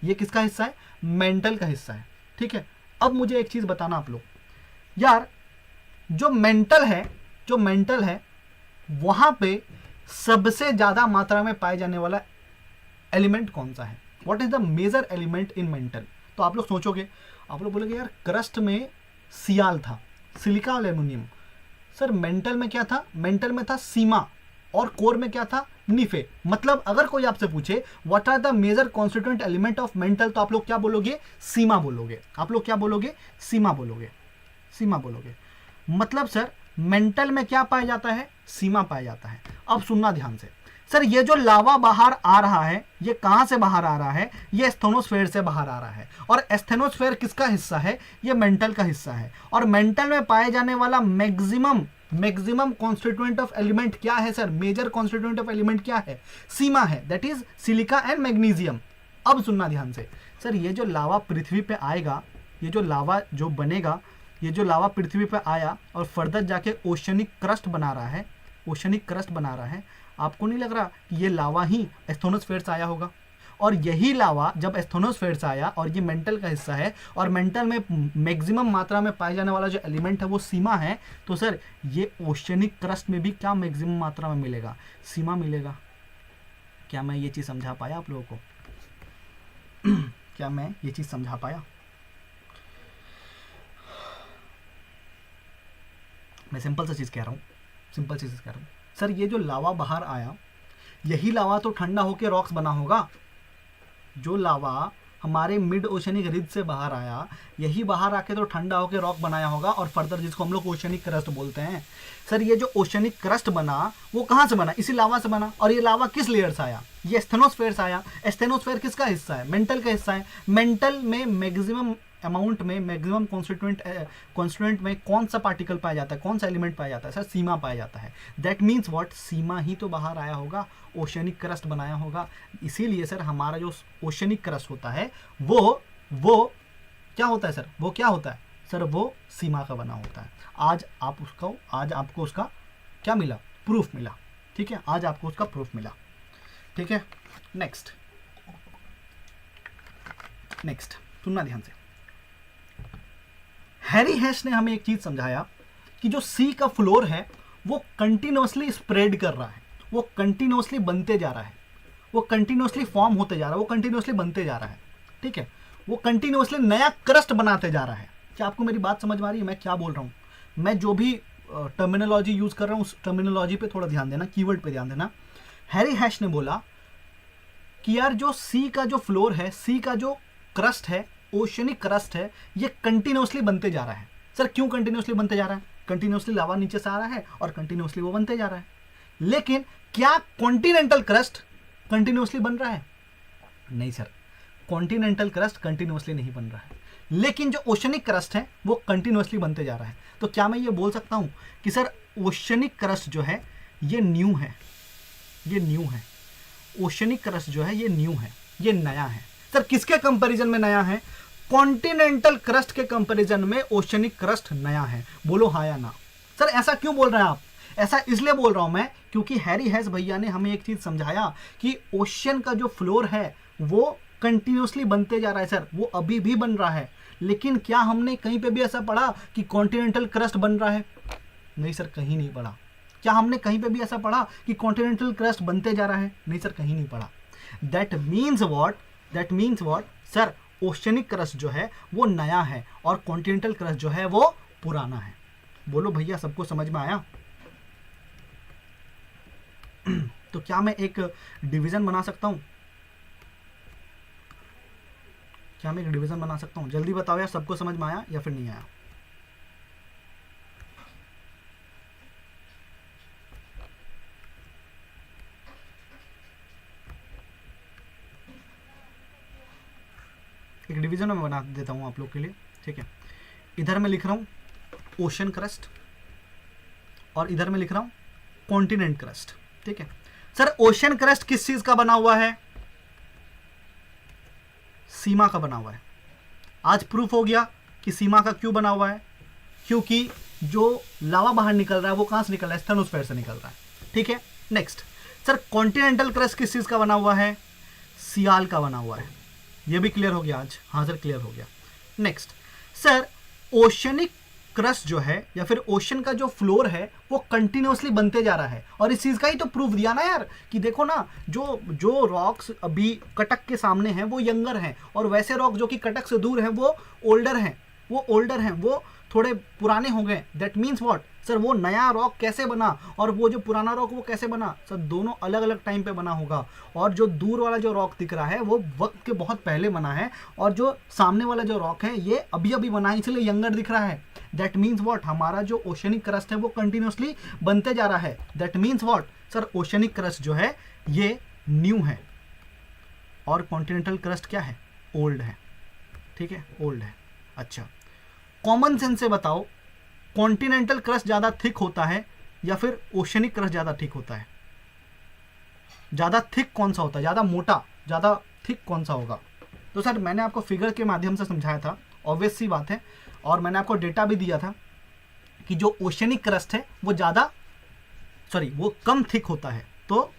S1: ये किसका हिस्सा है, मेंटल का हिस्सा है, ठीक है। अब मुझे एक चीज बताना आप लोग, यार जो मेंटल है, जो मेंटल है वहां पे सबसे ज्यादा मात्रा में पाए जाने वाला एलिमेंट कौन सा है, what is the major element in mantle. तो आप लोग सोचोगे, आप लोग बोलोगे यार क्रस्ट में सियाल था, सिलिका और एल्यूमिनियम। सर मेंटल में क्या था, मेंटल में था सीमा, और कोर में क्या था, निफे। मतलब अगर कोई आपसे पूछे what are the major constituent element of mantle, तो आप लोग क्या बोलोगे, सीमा बोलोगे। आप लोग क्या बोलोगे, सीमा बोलोगे, सीमा बोलोगे। मतलब सर मेंटल में क्या पाया जाता है, सीमा पाया जाता है। अब सुनना ध्यान से सर, ये जो लावा बाहर आ रहा है ये कहां से बाहर आ रहा है, ये स्थेनोस्फेयर से बाहर आ रहा है। और स्थेनोस्फेयर किसका हिस्सा है, ये मेंटल का हिस्सा है। और मेंटल में पाए जाने वाला मैक्सिमम कॉन्स्टिट्यूएंट ऑफ एलिमेंट क्या है सर, मेजर कॉन्स्टिट्यूएंट ऑफ एलिमेंट क्या है, सीमा है, that is silica and magnesium. अब सुनना ध्यान से सर, ये जो लावा पृथ्वी पे आएगा, ये जो लावा जो बनेगा, ये जो लावा पृथ्वी पे आया और फर्दर जाके ओशनिक क्रस्ट बना रहा है, ओशनिक क्रस्ट बना रहा है। आपको नहीं लग रहा कि ये लावा ही स्थेनोस्फेयर से आया होगा, और यही लावा जब स्थेनोस्फेयर से आया, और ये मेंटल का हिस्सा है, और मेंटल में मैक्सिमम मात्रा में पाए जाने वाला जो एलिमेंट है वो सीमा है, तो सर ये ओशनिक क्रस्ट में भी क्या मैक्सिमम मात्रा में मिलेगा, सीमा मिलेगा। क्या मैं ये चीज़ समझा पाया आप लोगों को? क्या मैं ये चीज़ समझा पाया? मैं सिंपल सा चीज़ कह रहा हूँ, सिंपल चीज़ कह रहा हूँ सर। ये जो लावा बाहर आया, यही लावा तो ठंडा होकर रॉक्स बना होगा। जो लावा हमारे मिड ओशनिक रिज से बाहर आया, यही बाहर आके तो ठंडा होकर रॉक बनाया होगा, और फर्दर जिसको हम लोग ओशनिक क्रस्ट बोलते हैं। सर ये जो ओशनिक क्रस्ट बना वो कहाँ से बना? इसी लावा से बना। और ये लावा किस लेयर से आया? ये स्टेनोस्फेयर से आया। स्टेनोस्फेयर किसका हिस्सा है? मेंटल का हिस्सा है। मेंटल में मैक्सिमम अमाउंट में, मैक्सिमम कॉन्स्टिट्यूएंट में कौन सा पार्टिकल पाया जाता है, कौन सा एलिमेंट पाया जाता है? सर सीमा पाया जाता है। That means what? सीमा ही तो बाहर आया होगा, ओशनिक क्रस्ट बनाया होगा। इसीलिए सर हमारा जो ओशनिक क्रस्ट होता है वो क्या होता है सर? वो क्या होता है सर? वो सीमा का बना होता है। आज आपको उसका क्या मिला? प्रूफ मिला। ठीक है, आज आपको उसका प्रूफ मिला। ठीक है, नेक्स्ट सुनना ध्यान से। हैरी हैश ने हमें एक चीज समझाया कि जो सी का फ्लोर है वो कंटिन्यूअसली स्प्रेड कर रहा है, वो कंटिन्यूअसली बनते जा रहा है, वो कंटिन्यूअसली फॉर्म होते जा रहा है, वो कंटिन्यूअसली बनते जा रहा है। ठीक है, वो कंटिन्यूअसली नया क्रस्ट बनाते जा रहा है। क्या आपको मेरी बात समझ में आ रही है मैं क्या बोल रहा हूँ? मैं जो भी टर्मिनोलॉजी यूज कर रहा हूँ उस टर्मिनोलॉजी पे थोड़ा ध्यान देना, कीवर्ड पे ध्यान देना। हैरी हैश ने बोला कि यार जो सी का जो फ्लोर है, सी का जो क्रस्ट है, ओशनिक क्रस्ट है, ये कंटिन्यूअसली बनते जा रहा है। सर क्यों कंटिन्यूअसली बनते जा रहा है? कंटिन्यूअसली लावा नीचे से आ रहा है और कंटिन्यूअसली वो बनते जा रहा है। लेकिन क्या कॉन्टिनेंटल क्रस्ट कंटिन्यूअसली बन रहा है? नहीं सर, कॉन्टिनेंटल क्रस्ट कंटिन्यूअसली नहीं बन रहा है, लेकिन जो ओशनिक क्रस्ट है वो कंटिन्यूअसली बनते जा रहा है। तो क्या मैं ये बोल सकता हूं कि सर ओशनिक क्रस्ट जो है ये न्यू है, ये न्यू है, ओशनिक क्रस्ट जो है ये न्यू है, ये नया है। सर किसके कंपैरिजन में नया है? कॉन्टिनेंटल क्रस्ट के कंपैरिजन में ओशनिक क्रस्ट नया है। बोलो हाँ या ना? सर ऐसा क्यों बोल रहे हैं आप? ऐसा इसलिए बोल रहा हूं मैं क्योंकि हैरी हैश भैया ने हमें एक चीज समझाया कि ओशन का जो फ्लोर है वो कंटिन्यूअसली बनते जा रहा है। सर वो अभी भी बन रहा है, लेकिन क्या हमने कहीं पे भी ऐसा पढ़ा कि कॉन्टिनेंटल क्रस्ट बन रहा है? नहीं सर, कहीं नहीं पढ़ा। क्या हमने कहीं पे भी ऐसा पढ़ा कि कॉन्टिनेंटल क्रस्ट बनते जा रहा है? नहीं सर, कहीं नहीं पढ़ा। That means what sir? Oceanic crust जो है वो नया है और कॉन्टिनेंटल क्रस्ट जो है वो पुराना है। बोलो भैया, सबको समझ में आया? तो क्या मैं एक डिवीजन बना सकता हूं? क्या मैं एक डिवीजन बना सकता हूं? जल्दी बताओ यार, सबको समझ में आया या फिर नहीं आया? एक डिवीजन मैं बना देता हूं आप लोग के लिए। ठीक है, इधर मैं लिख रहा हूं ओशन क्रस्ट और इधर मैं लिख रहा हूं कॉन्टिनेंट क्रस्ट। ठीक है सर, ओशन क्रस्ट किस चीज का बना हुआ है? सीमा का बना हुआ है। आज प्रूफ हो गया कि सीमा का क्यों बना हुआ है, क्योंकि जो लावा बाहर निकल रहा है वो कहां से निकल रहा है? स्टेनोस्फेयर से निकल रहा है। ठीक है, नेक्स्ट सर, कॉन्टिनेंटल क्रस्ट किस चीज का बना हुआ है? सियाल का बना हुआ है। ये भी क्लियर हो गया आज? हाँ सर, क्लियर हो गया। नेक्स्ट सर, ओशनिक क्रस्ट जो है या फिर ओशन का जो फ्लोर है वो कंटिन्यूअसली बनते जा रहा है, और इस चीज का ही तो प्रूफ दिया ना यार कि देखो ना, जो रॉक्स अभी कटक के सामने हैं वो यंगर हैं, और वैसे रॉक जो कि कटक से दूर हैं वो ओल्डर हैं, वो थोड़े पुराने हो गए। That means what sir? वो नया रॉक कैसे बना और वो जो पुराना रॉक वो कैसे बना? सर दोनों अलग अलग टाइम पे बना होगा, और जो दूर वाला जो रॉक दिख रहा है वो वक्त के बहुत पहले बना है, और जो सामने वाला जो रॉक है ये अभी अभी बना है, इसलिए यंगर दिख रहा है। That means what? हमारा जो ओशनिक क्रस्ट है वो कंटिन्यूअसली बनते जा रहा है। That means what sir? Oceanic crust जो है ये न्यू है और कॉन्टिनेंटल क्रस्ट क्या है? ओल्ड है। ठीक है, ओल्ड है। अच्छा, कॉमन सेंस से बताओ, कॉन्टिनेंटल क्रस्ट ज्यादा थिक होता है या फिर ओशनिक क्रस्ट ज्यादा थिक होता है? ज्यादा थिक कौन सा होता है? ज्यादा मोटा, ज्यादा थिक कौन सा होगा? तो सर मैंने आपको फिगर के माध्यम से समझाया था, ऑब्वियस सी बात है, और मैंने आपको डेटा भी दिया था कि जो ओशनिक क्रस्ट है वो कम थिक होता है। तो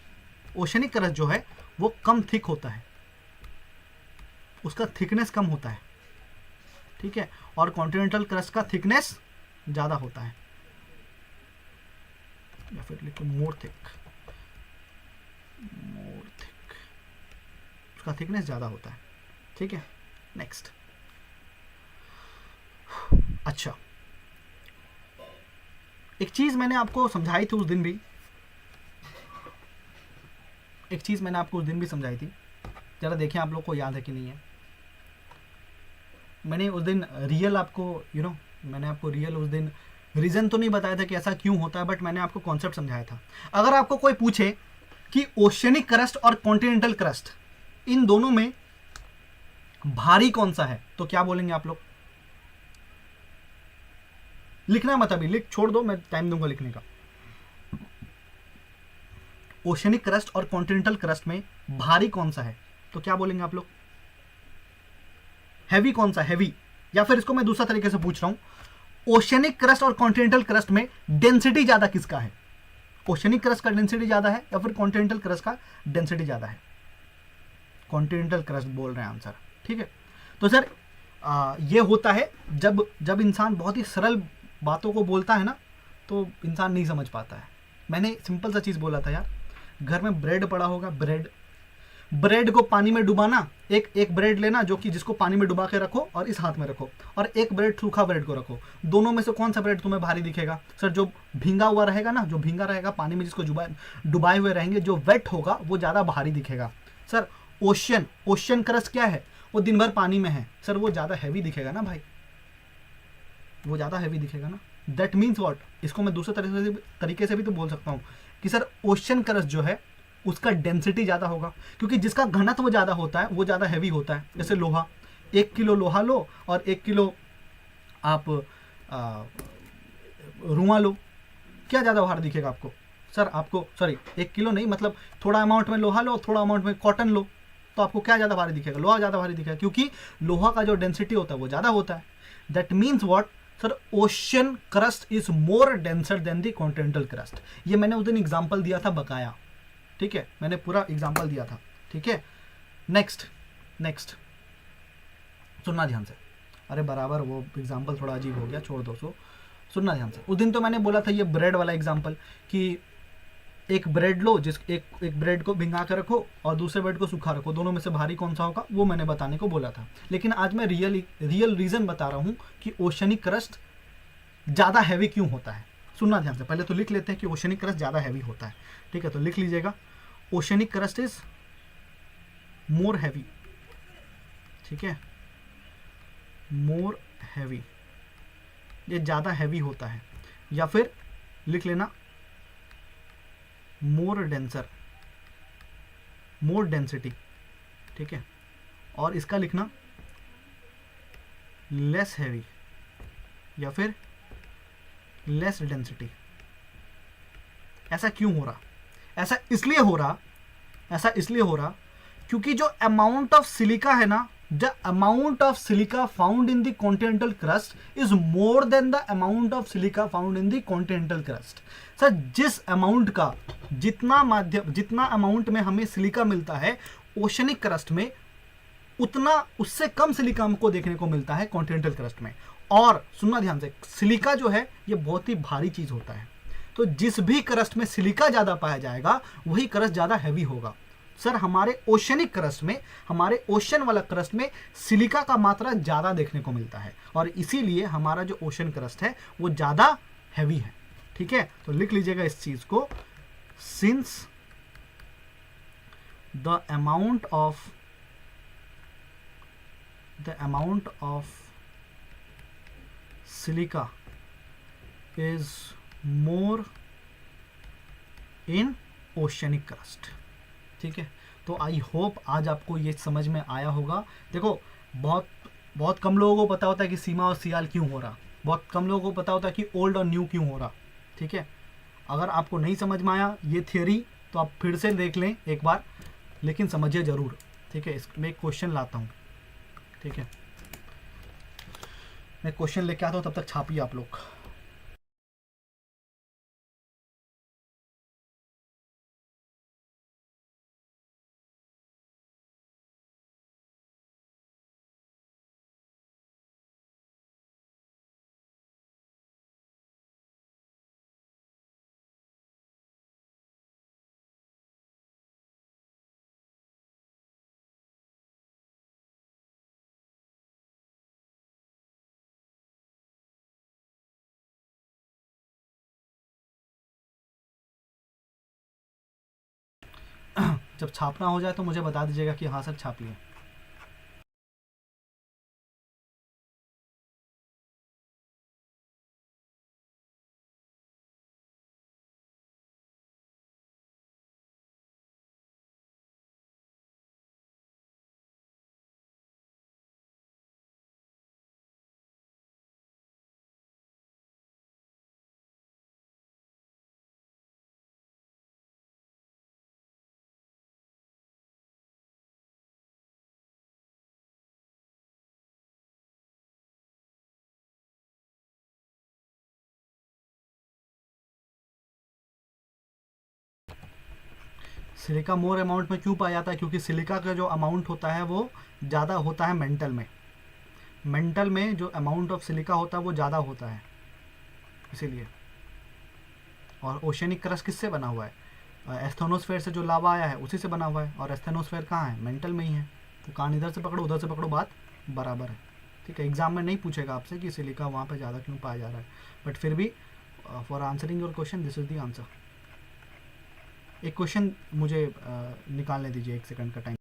S1: ओशनिक क्रस्ट जो है वो कम थिक होता है, उसका थिकनेस कम होता है। ठीक है, और कॉन्टिनेंटल क्रस्ट का थिकनेस ज्यादा होता है, या फिर लिखो मोर थिक, उसका थिकनेस ज्यादा होता है। ठीक है, नेक्स्ट। अच्छा, एक चीज़ मैंने आपको समझाई थी उस दिन भी, एक चीज़ मैंने आपको उस दिन भी समझाई थी, ज़रा देखें आप लोग को याद है कि नहीं है। मैंने उस दिन रियल आपको मैंने आपको रियल उस दिन रीज़न तो नहीं बताया था कि ऐसा क्यों होता है, बट मैंने आपको कॉन्सेप्ट समझाया था। अगर आपको कोई पूछे कि ओशियनिक क्रस्ट और कॉन्टिनेंटल क्रस्ट, इन दोनों में भारी कौन सा है, तो क्या बोलेंगे आप लोग? लिखना मत अभी, लिख छोड़ दो, मैं टाइम दूंगा लिखने का। ओशियनिक क्रस्ट और कॉन्टिनेंटल क्रस्ट में भारी कौन सा है, तो क्या बोलेंगे आप लोग? हैवी कौन सा, हैवी? या फिर इसको मैं दूसरा तरीके से पूछ रहा हूं, ओशियनिक क्रस्ट और कॉन्टिनेंटल क्रस्ट में डेंसिटी ज्यादा किसका है? ओशियनिक क्रस्ट का डेंसिटी ज्यादा है या फिर कॉन्टिनेंटल क्रस्ट का डेंसिटी ज्यादा है? कॉन्टिनेंटल क्रस्ट बोल रहे हैं आंसर, ठीक है। तो सर ये होता है जब जब इंसान बहुत ही सरल बातों को बोलता है ना, तो इंसान नहीं समझ पाता है। मैंने सिंपल सा चीज़ बोला था यार, घर में ब्रेड पड़ा होगा, ब्रेड, ब्रेड को पानी में डुबाना, एक एक ब्रेड लेना जो कि जिसको पानी में डुबा के रखो और इस हाथ में रखो, और एक ब्रेड सूखा ब्रेड को रखो, दोनों में से कौन सा ब्रेड तुम्हें भारी दिखेगा? सर जो भींगा हुआ रहेगा ना, जो भींगा रहेगा पानी में, जिसको डुबाए हुए रहेंगे, जो वेट होगा वो ज़्यादा भारी दिखेगा। सर ओशियन क्रस्ट क्या है? वो दिन भर पानी में है, सर वो ज़्यादा हैवी दिखेगा ना भाई, वो ज़्यादा हैवी दिखेगा ना। दैट मीन्स वॉट, इसको मैं दूसरे तरीके से भी तो बोल सकता हूँ कि सर ओशियन क्रस्ट जो है उसका डेंसिटी ज़्यादा होगा, क्योंकि जिसका घनत्व ज़्यादा होता है वो ज़्यादा हैवी होता है। जैसे लोहा, 1 किलो लोहा लो और 1 किलो आप रुआ लो, क्या ज़्यादा भार दिखेगा आपको? सर आपको, सॉरी 1 किलो नहीं, मतलब थोड़ा अमाउंट में लोहा लो, थोड़ा अमाउंट में कॉटन लो, तो आपको क्या ज़्यादा भारी दिखेगा? लोहा ज़्यादा भारी दिखेगा, क्योंकि लोहा का जो डेंसिटी होता है वो ज़्यादा होता है। That means what sir, ocean crust is more denser then the continental crust. ये मैंने उस दिन एग्जाम्पल दिया था बकाया, ठीक है, मैंने पूरा एग्जाम्पल दिया था, ठीक है। नेक्स्ट नेक्स्ट सुनना ध्यान से, अरे बराबर वो एग्जाम्पल थोड़ा अजीब हो गया, छोड़ दो। सुनना ध्यान से, उस दिन तो मैंने बोला था ये ब्रेड वाला एग्जाम्पल कि एक ब्रेड लो, जिस एक ब्रेड को भिंगा कर रखो और दूसरे ब्रेड को सूखा रखो, दोनों में से भारी कौन सा होगा, वो मैंने बताने को बोला था। लेकिन आज मैं रियल रीज़न बता रहा हूँ कि ओशियनिक क्रस्ट ज़्यादा हैवी क्यों होता है। सुनना ध्यान से, पहले तो लिख लेते हैं कि ओशियनिक क्रस्ट ज़्यादा हैवी होता है, ठीक है। तो लिख लीजिएगा, oceanic crust is more heavy, ठीक है, मोर हैवी, ये ज़्यादा हैवी होता है। या फिर लिख लेना मोर डेंसर, मोर डेंसिटी, ठीक है। और इसका लिखना लेस हैवी या फिर लेस डेंसिटी। ऐसा क्यों हो रहा? ऐसा इसलिए हो रहा, ऐसा इसलिए हो रहा क्योंकि जो अमाउंट ऑफ सिलिका है ना, the amount of silica found in the continental crust is more than the amount of silica found in the continental crust. Sir जिस अमाउंट का जितना अमाउंट में हमें सिलिका मिलता है ओशनिक क्रस्ट में, उतना उससे कम सिलिका हमको देखने को मिलता है कॉन्टिनेंटल क्रस्ट में। और सुनना ध्यान से, सिलिका जो है ये बहुत ही भारी चीज होता है, तो जिस भी क्रस्ट में सिलिका ज्यादा पाया जाएगा वही क्रस्ट ज्यादा हैवी होगा। सर हमारे ओशनिक क्रस्ट में, हमारे ओशन वाला क्रस्ट में सिलिका का मात्रा ज्यादा देखने को मिलता है, और इसीलिए हमारा जो ओशन क्रस्ट है वो ज्यादा हैवी है, ठीक है। तो लिख लीजिएगा इस चीज को, since the amount of silica is more in oceanic crust, ठीक है। तो आई होप आज आपको ये समझ में आया होगा। देखो बहुत बहुत कम लोगों को पता होता है कि सीमा और सियाल क्यों हो रहा, बहुत कम लोगों को पता होता है कि ओल्ड और न्यू क्यों हो रहा, ठीक है। अगर आपको नहीं समझ में आया ये थियोरी तो आप फिर से देख लें एक बार, लेकिन समझिए ज़रूर, ठीक है। इसमें एक क्वेश्चन लाता हूँ, ठीक है, मैं क्वेश्चन लेके आता हूँ, तब तक छापिए आप लोग। जब छापना हो जाए तो मुझे बता दीजिएगा कि हाँ सर छाप लिया। सिलिका मोर अमाउंट में क्यों पाया जाता है? क्योंकि सिलिका का जो अमाउंट होता है वो ज़्यादा होता है मेंटल में। मेंटल में जो अमाउंट ऑफ सिलिका होता है वो ज़्यादा होता है, इसीलिए। और ओशियनिक क्रस्ट किससे बना हुआ है? एस्थेनोस्फेयर से जो लावा आया है उसी से बना हुआ है, और एस्थेनोस्फेयर कहाँ है? मेंटल में ही है। तो कान इधर से पकड़ो उधर से पकड़ो, बात बराबर है। ठीक है, एग्जाम में नहीं पूछेगा आपसे कि सिलिका वहाँ पे ज़्यादा क्यों पाया जा रहा है, बट फिर भी for answering your question this is the answer. एक क्वेश्चन मुझे निकालने दीजिए, 1 सेकंड का टाइम।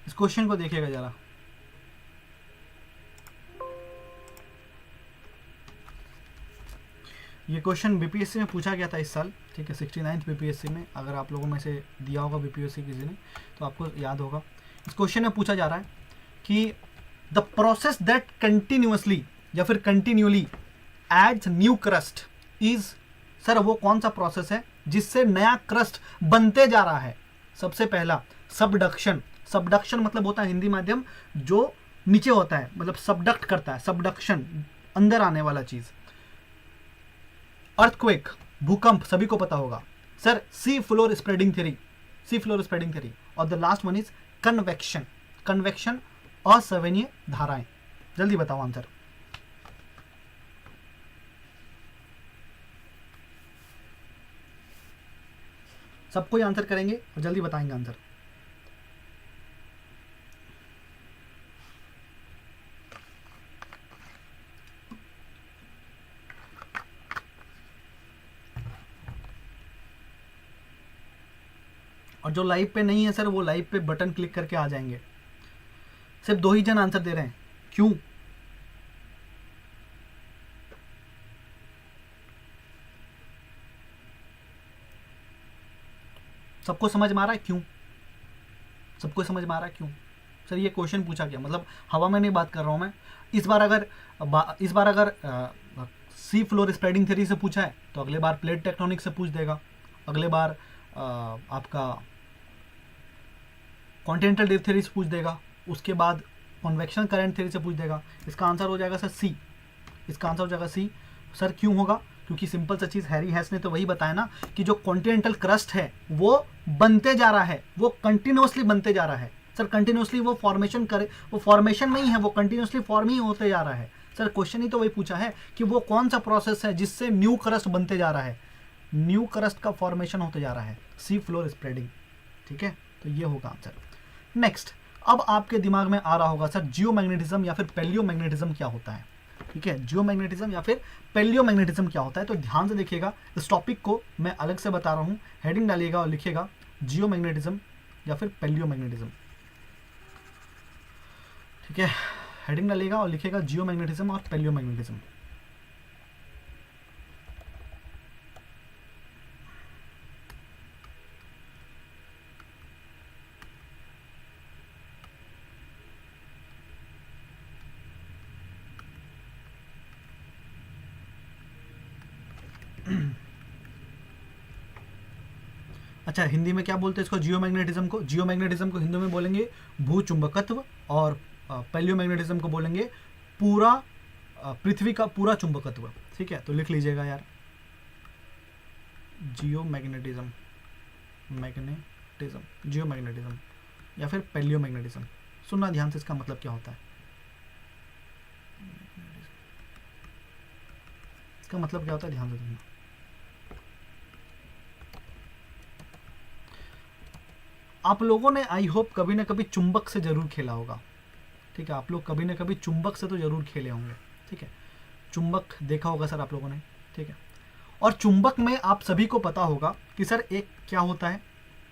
S1: इस क्वेश्चन को देखिएगा जरा। ये क्वेश्चन बीपीएससी में पूछा गया था इस साल, ठीक है, 69th बीपीएससी में। अगर आप लोगों में से दिया होगा बीपीएससी किसी ने तो आपको याद होगा। इस क्वेश्चन में पूछा जा रहा है कि द प्रोसेस दैट कंटिन्यूअसली या फिर continually adds new crust is, sir वो कौन सा प्रोसेस है जिससे नया क्रस्ट बनते जा रहा है? सबसे पहला सबडक्शन। सबडक्शन मतलब होता है हिंदी माध्यम जो नीचे होता है, मतलब सबडक्ट करता है, सबडक्शन अंदर आने वाला चीज। अर्थक्वेक भूकंप सभी को पता होगा sir, sea floor spreading theory, sea floor spreading theory. और the last one is convection, convection असंवहनीय धाराएं। जल्दी बताओ आंसर। सबको ही आंसर करेंगे और जल्दी बताएंगे आंसर। और जो लाइव पे नहीं है सर वो लाइव पे बटन क्लिक करके आ जाएंगे। सिर्फ 2 ही जन आंसर दे रहे हैं, क्यों? सबको समझ में आ रहा है क्यों? सबको समझ में आ रहा है क्यों? सर ये क्वेश्चन पूछा गया, मतलब हवा में नहीं बात कर रहा हूँ मैं। इस बार अगर सी फ्लोर स्प्रेडिंग थ्योरी से पूछा है तो अगले बार प्लेट टेक्टोनिक से पूछ देगा, अगले बार आपका कॉन्टिनेंटल ड्रिफ्ट थ्योरी से पूछ देगा, उसके बाद कन्वेक्शन करंट थ्योरी से पूछ देगा। इसका आंसर हो जाएगा सर सी, इसका आंसर हो जाएगा सी। सर क्यों होगा? क्योंकि सिंपल सा चीज़, हैरी हैस ने तो वही बताया ना कि जो कॉन्टिनेंटल क्रस्ट है वो बनते जा रहा है, वो कंटिन्यूसली बनते जा रहा है। सर कंटिन्यूसली वो फॉर्मेशन करे, वो फॉर्मेशन में ही है, वो कंटिन्यूसली फॉर्म ही होते जा रहा है। सर क्वेश्चन ही तो वही पूछा है कि वो कौन सा प्रोसेस है जिससे न्यू क्रस्ट बनते जा रहा है, न्यू क्रस्ट का फॉर्मेशन होते जा रहा है, सी फ्लोर स्प्रेडिंग। ठीक है, तो ये होगा आंसर। नेक्स्ट, अब आपके दिमाग में आ रहा होगा सर जियोमैग्नेटिज्म या फिर पैलियोमैग्नेटिज्म क्या होता है? ठीक है, जियोमैग्नेटिज्म या फिर पैलियोमैग्नेटिज्म क्या होता है। तो ध्यान से देखिएगा, इस टॉपिक को मैं अलग से बता रहा हूँ, हेडिंग डालिएगा और लिखिएगा जियोमैग्नेटिज्म या फिर पैलियोमैग्नेटिज्म। ठीक है, हेडिंग डालिएगा और लिखिएगा जियोमैग्नेटिज्म और पैलियोमैग्नेटिज्म। अच्छा, हिंदी में क्या बोलते हैं इसको, जियोमैग्नेटिज्म को? जियोमैग्नेटिज्म को हिंदी में बोलेंगे भूचुंबकत्व, और पैलियोमैग्नेटिज्म को बोलेंगे पूरा पृथ्वी का पूरा चुंबकत्व। ठीक है, तो लिख लीजिएगा यार, जियोमैग्नेटिज्म, मैग्नेटिज्म, जियोमैग्नेटिज्म या फिर पैलियोमैग्नेटिज्म। सुनना ध्यान से, इसका मतलब क्या होता है। इसका मतलब क्या होता है, ध्यान से सुनना। आप लोगों ने आई होप कभी ना कभी चुंबक से जरूर खेला होगा। ठीक है, आप लोग कभी ना कभी चुंबक से तो जरूर खेले होंगे। ठीक है, चुंबक देखा होगा सर आप लोगों ने। ठीक है, और चुंबक में आप सभी को पता होगा कि सर एक क्या होता है,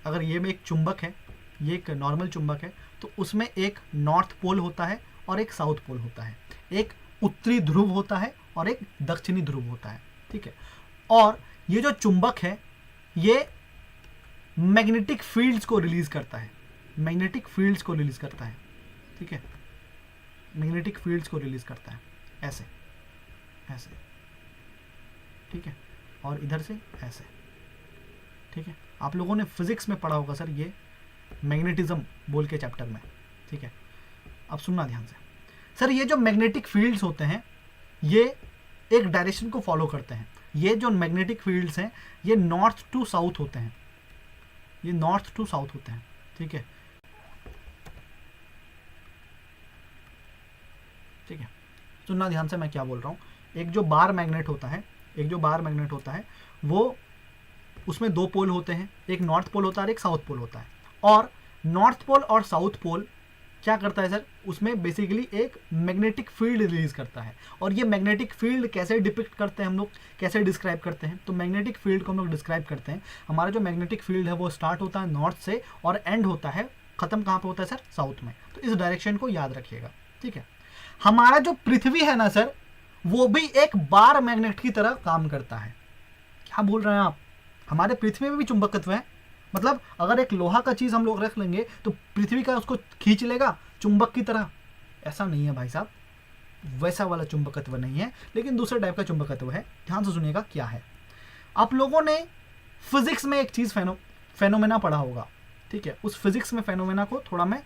S1: अगर ये में एक चुंबक है, ये एक नॉर्मल चुंबक है, तो उसमें एक नॉर्थ पोल होता है और एक साउथ पोल होता है, एक उत्तरी ध्रुव होता है और एक दक्षिणी ध्रुव होता है। ठीक है, और ये जो चुंबक है ये मैग्नेटिक फील्ड्स को रिलीज करता है, मैग्नेटिक फील्ड्स को रिलीज करता है। ठीक है, मैग्नेटिक फील्ड्स को रिलीज करता है, ऐसे ऐसे। ठीक है, और इधर से ऐसे। ठीक है, आप लोगों ने फिजिक्स में पढ़ा होगा सर ये मैग्नेटिज्म बोल के चैप्टर में। ठीक है, अब सुनना ध्यान से। सर ये जो मैग्नेटिक फील्ड्स होते हैं ये एक डायरेक्शन को फॉलो करते हैं। ये जो मैग्नेटिक फील्ड्स हैं ये नॉर्थ टू साउथ होते हैं, ये नॉर्थ टू साउथ होते हैं। ठीक है, ठीक है, सुनना ध्यान से मैं क्या बोल रहा हूँ। एक जो बार मैग्नेट होता है, एक जो बार मैग्नेट होता है वो, उसमें दो पोल होते हैं, एक नॉर्थ पोल होता है और एक साउथ पोल होता है। और नॉर्थ पोल और साउथ पोल क्या करता है सर, उसमें बेसिकली एक मैग्नेटिक फील्ड रिलीज करता है। और ये मैग्नेटिक फील्ड कैसे डिपिक्ट करते हैं हम लोग, कैसे डिस्क्राइब करते हैं, तो मैग्नेटिक फील्ड को हम लोग डिस्क्राइब करते हैं, हमारा जो मैग्नेटिक फील्ड है वो स्टार्ट होता है नॉर्थ से और एंड होता है, खत्म कहाँ पे होता है सर, साउथ में। तो इस डायरेक्शन को याद रखिएगा। ठीक है, हमारा जो पृथ्वी है ना सर, वो भी एक बार मैग्नेट की तरह काम करता है। क्या बोल रहे हैं आप, हमारे पृथ्वी में भी चुंबकत्व है। मतलब अगर एक लोहा का चीज हम लोग रख लेंगे तो पृथ्वी का उसको खींच लेगा चुंबक की तरह, ऐसा नहीं है भाई साहब, वैसा वाला चुंबकत्व नहीं है, लेकिन दूसरे टाइप का चुंबकत्व है। ध्यान से सुनिएगा क्या है। आप लोगों ने फिजिक्स में एक चीज फेनोमेना पढ़ा होगा। ठीक है, उस फिजिक्स में फेनोमेना को थोड़ा मैं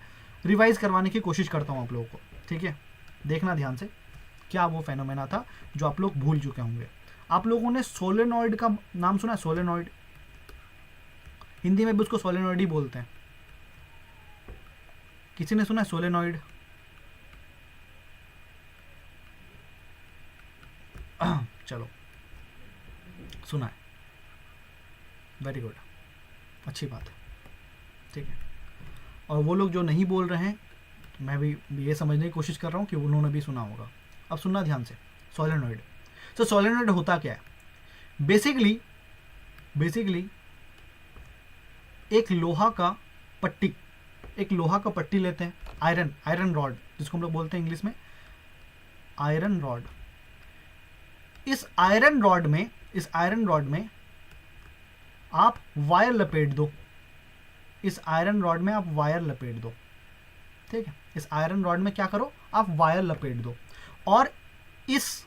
S1: रिवाइज करवाने की कोशिश करता हूँ आप लोगों को। ठीक है, देखना ध्यान से, क्या वो फेनोमेना था जो आप लोग भूल चुके होंगे। आप लोगों ने सोलेनॉइड का नाम सुना है, सोलेनॉइड, हिंदी में भी उसको सोलेनॉइड ही बोलते हैं। किसी ने सुना है सोलेनॉइड? चलो, सुना है, वेरी गुड, अच्छी बात है। ठीक है, और वो लोग जो नहीं बोल रहे हैं, मैं भी ये समझने की कोशिश कर रहा हूँ कि उन्होंने भी सुना होगा। अब सुनना ध्यान से, सोलेनॉइड। तो सोलेनॉइड होता क्या है, बेसिकली एक लोहा का पट्टी, एक लोहा का पट्टी लेते हैं, आयरन रॉड जिसको हम लोग बोलते हैं इंग्लिश में आयरन रॉड। इस आयरन रॉड में आप वायर लपेट दो, इस आयरन रॉड में आप वायर लपेट दो। ठीक है, इस आयरन रॉड में क्या करो, आप वायर लपेट दो, और इस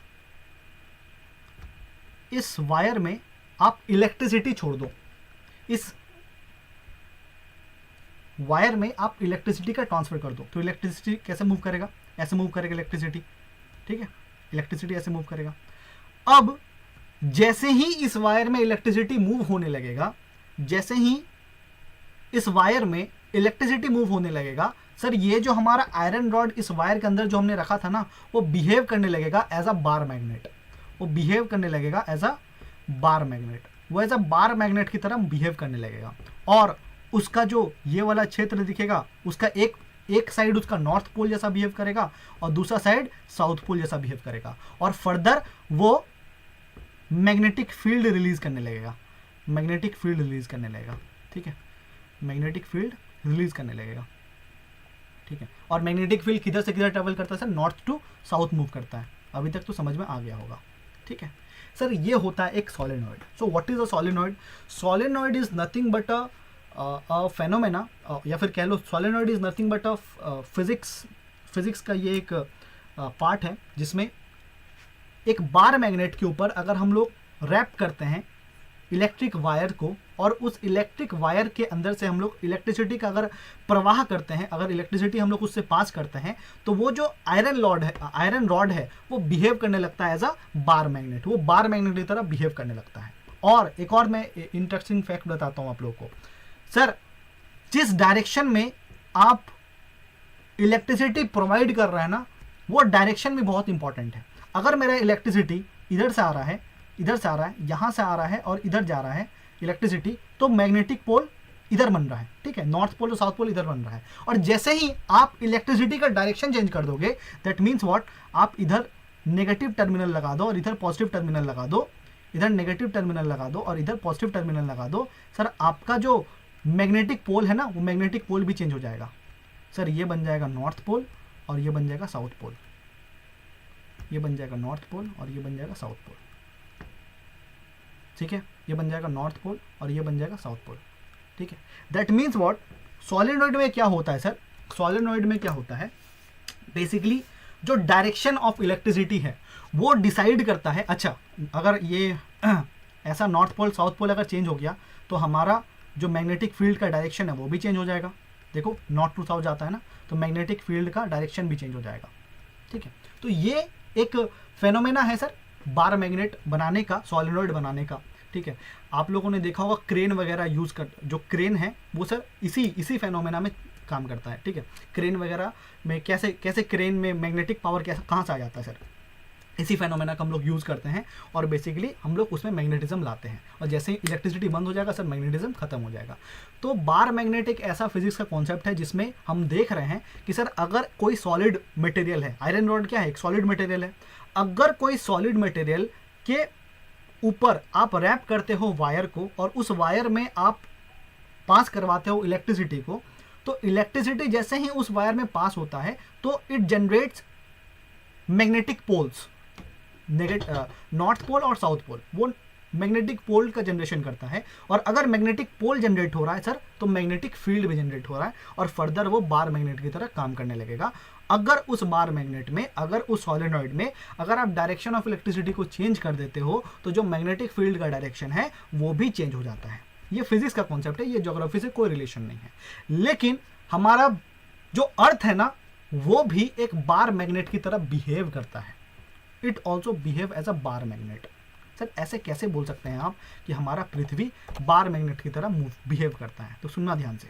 S1: वायर में आप इलेक्ट्रिसिटी छोड़ दो। इस वायर में आप इलेक्ट्रिसिटी का ट्रांसफर कर दो। तो इलेक्ट्रिसिटी कैसे मूव करेगा, ऐसे मूव करेगा इलेक्ट्रिसिटी। ठीक है, इलेक्ट्रिसिटी ऐसे मूव करेगा। अब जैसे ही इस वायर में इलेक्ट्रिसिटी मूव होने लगेगा, जैसे ही इस वायर में इलेक्ट्रिसिटी मूव होने लगेगा, सर ये जो हमारा आयरन रॉड इस वायर के अंदर जो हमने रखा था ना, वो बिहेव करने लगेगा एज अ बार मैग्नेट। वो बिहेव करने लगेगा एज अ बार मैग्नेट, वो एज अ बार मैग्नेट की तरह बिहेव करने लगेगा। और उसका जो ये वाला क्षेत्र दिखेगा, उसका एक एक साइड उसका नॉर्थ पोल जैसा बिहेव करेगा और दूसरा साइड साउथ पोल जैसा बिहेव करेगा, और फर्दर वो मैग्नेटिक फील्ड रिलीज करने लगेगा, मैग्नेटिक फील्ड रिलीज करने लगेगा, ठीक है, मैग्नेटिक फील्ड रिलीज करने लगेगा, ठीक है। और मैग्नेटिक फील्ड किधर से किधर ट्रेवल करता है sir? North to south move करता है। अभी तक तो समझ में आ गया होगा, ठीक है सर। ये होता है एक solenoid. So what is a solenoid? Solenoid is nothing but a phenomena, या फिर कह लो solenoid is nothing but a physics का ये एक पार्ट है जिसमें एक बार मैग्नेट के ऊपर अगर हम लोग रैप करते हैं इलेक्ट्रिक वायर को, और उस इलेक्ट्रिक वायर के अंदर से हम लोग इलेक्ट्रिसिटी का अगर प्रवाह करते हैं, अगर इलेक्ट्रिसिटी हम लोग उससे पास करते हैं, तो वो जो आयरन रॉड है वो बिहेव करने लगता है एज अ बार मैग्नेट, वो बार मैग्नेट की तरह बिहेव करने लगता है। और एक और मैं इंटरेस्टिंग फैक्ट बताता हूँ आप लोगों को सर, जिस डायरेक्शन में आप इलेक्ट्रिसिटी प्रोवाइड कर रहे हैं ना, वो डायरेक्शन भी बहुत इंपॉर्टेंट है। अगर मेरा इलेक्ट्रिसिटी इधर से आ रहा है, इधर से आ रहा है, यहाँ से आ रहा है और इधर जा रहा है इलेक्ट्रिसिटी, तो मैग्नेटिक पोल इधर बन रहा है, ठीक है, नॉर्थ पोल और साउथ पोल इधर बन रहा है। और जैसे ही आप इलेक्ट्रिसिटी का डायरेक्शन चेंज कर दोगे, दैट मीन्स व्हाट, आप इधर नेगेटिव टर्मिनल लगा दो और इधर पॉजिटिव टर्मिनल लगा दो, इधर नेगेटिव टर्मिनल लगा दो और इधर पॉजिटिव टर्मिनल लगा दो, सर आपका जो मैग्नेटिक पोल है ना, वो मैग्नेटिक पोल भी चेंज हो जाएगा। सर ये बन जाएगा नॉर्थ पोल और ये बन जाएगा साउथ पोल, ये बन जाएगा नॉर्थ पोल और ये बन जाएगा साउथ पोल, ठीक है, ये बन जाएगा नॉर्थ पोल और ये बन जाएगा साउथ पोल, ठीक है। दैट मीन्स व्हाट, सोलेनॉइड में क्या होता है सर? सोलेनॉइड में क्या होता है, बेसिकली जो डायरेक्शन ऑफ इलेक्ट्रिसिटी है वो डिसाइड करता है। अच्छा, अगर ये ऐसा नॉर्थ पोल साउथ पोल अगर चेंज हो गया तो हमारा जो मैग्नेटिक फील्ड का डायरेक्शन है वो भी चेंज हो जाएगा। देखो नॉर्थ टू साउथ जाता है ना, तो मैग्नेटिक फील्ड का डायरेक्शन भी चेंज हो जाएगा, ठीक है। तो ये एक फेनोमेना है सर बार मैग्नेट बनाने का, सोलेनॉइड बनाने का, ठीक है। आप लोगों ने देखा होगा क्रेन वगैरह यूज़ कर, जो क्रेन है वो सर इसी फेनोमेना में काम करता है, ठीक है। क्रेन वगैरह में कैसे क्रेन में मैग्नेटिक पावर कैसे कहाँ से आ जाता है सर? इसी फेनोमेना का हम लोग यूज़ करते हैं और बेसिकली हम लोग उसमें मैग्नेटिज्म लाते हैं, और जैसे ही इलेक्ट्रिसिटी बंद हो जाएगा सर मैग्नेटिज्म खत्म हो जाएगा। तो बार मैग्नेट एक ऐसा फिजिक्स का कॉन्सेप्ट है जिसमें हम देख रहे हैं कि सर अगर कोई सॉलिड मटेरियल है, आयरन रॉड क्या है, एक सॉलिड मटेरियल है, अगर कोई सॉलिड मटेरियल के ऊपर आप रैप करते हो वायर को और उस वायर में आप पास करवाते हो इलेक्ट्रिसिटी को, तो इलेक्ट्रिसिटी जैसे ही उस वायर में पास होता है तो it generates magnetic poles, north pole और साउथ पोल, वो मैग्नेटिक पोल का जनरेशन करता है। और अगर मैग्नेटिक पोल जनरेट हो रहा है सर, तो मैग्नेटिक फील्ड भी जनरेट हो रहा है और फर्दर वो बार मैग्नेट की तरह काम करने लगेगा। अगर उस बार मैग्नेट में, अगर उस सोलेनॉइड में अगर आप डायरेक्शन ऑफ इलेक्ट्रिसिटी को चेंज कर देते हो, तो जो मैग्नेटिक फील्ड का डायरेक्शन है वो भी चेंज हो जाता है। ये फिजिक्स का कॉन्सेप्ट है, ये ज्योग्राफी से कोई रिलेशन नहीं है। लेकिन हमारा जो अर्थ है ना, वो भी एक बार मैग्नेट की तरह बिहेव करता है। It also behave as a bar magnet. Sir ऐसे कैसे बोल सकते हैं आप कि हमारा पृथ्वी बार मैग्नेट की तरह बिहेव करता है? तो सुनना ध्यान से,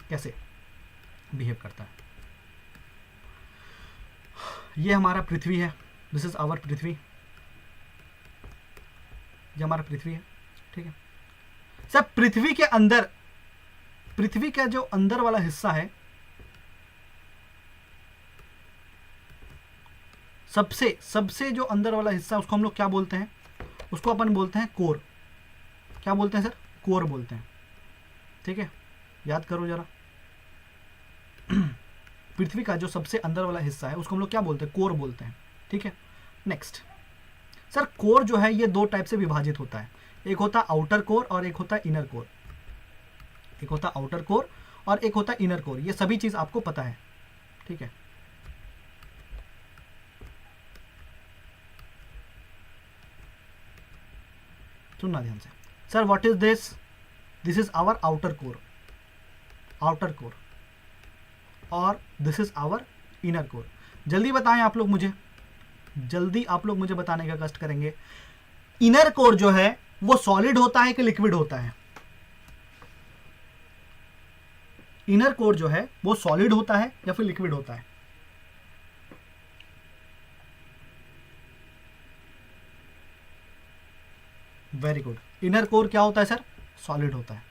S1: कैसे बिहेव करता है। ये हमारा पृथ्वी है, दिस इज आवर पृथ्वी, ये हमारा पृथ्वी है, ठीक है सर। पृथ्वी के अंदर, पृथ्वी का जो अंदर वाला हिस्सा है, सबसे जो अंदर वाला हिस्सा, उसको हम लोग क्या बोलते हैं? उसको अपन बोलते हैं कोर। क्या बोलते हैं सर? कोर बोलते हैं, ठीक है, याद करो जरा। पृथ्वी का जो सबसे अंदर वाला हिस्सा है उसको हम लोग क्या बोलते हैं? कोर बोलते हैं, ठीक है। नेक्स्ट सर, कोर जो है ये दो टाइप से विभाजित होता है, एक होता है आउटर कोर और एक होता है इनर कोर। एक होता है आउटर कोर और एक होता है इनर कोर, ये सभी चीज आपको पता है, ठीक है। सुनना ध्यान से sir, what is this? This is our outer core, outer core, और this is our inner core. जल्दी बताएं आप लोग मुझे, जल्दी आप लोग मुझे बताने का कष्ट करेंगे। इनर कोर जो है वो सॉलिड होता है कि लिक्विड होता है? इनर कोर जो है वो सॉलिड होता है या फिर लिक्विड होता है? Very good. इनर कोर क्या होता है सर? सॉलिड होता है।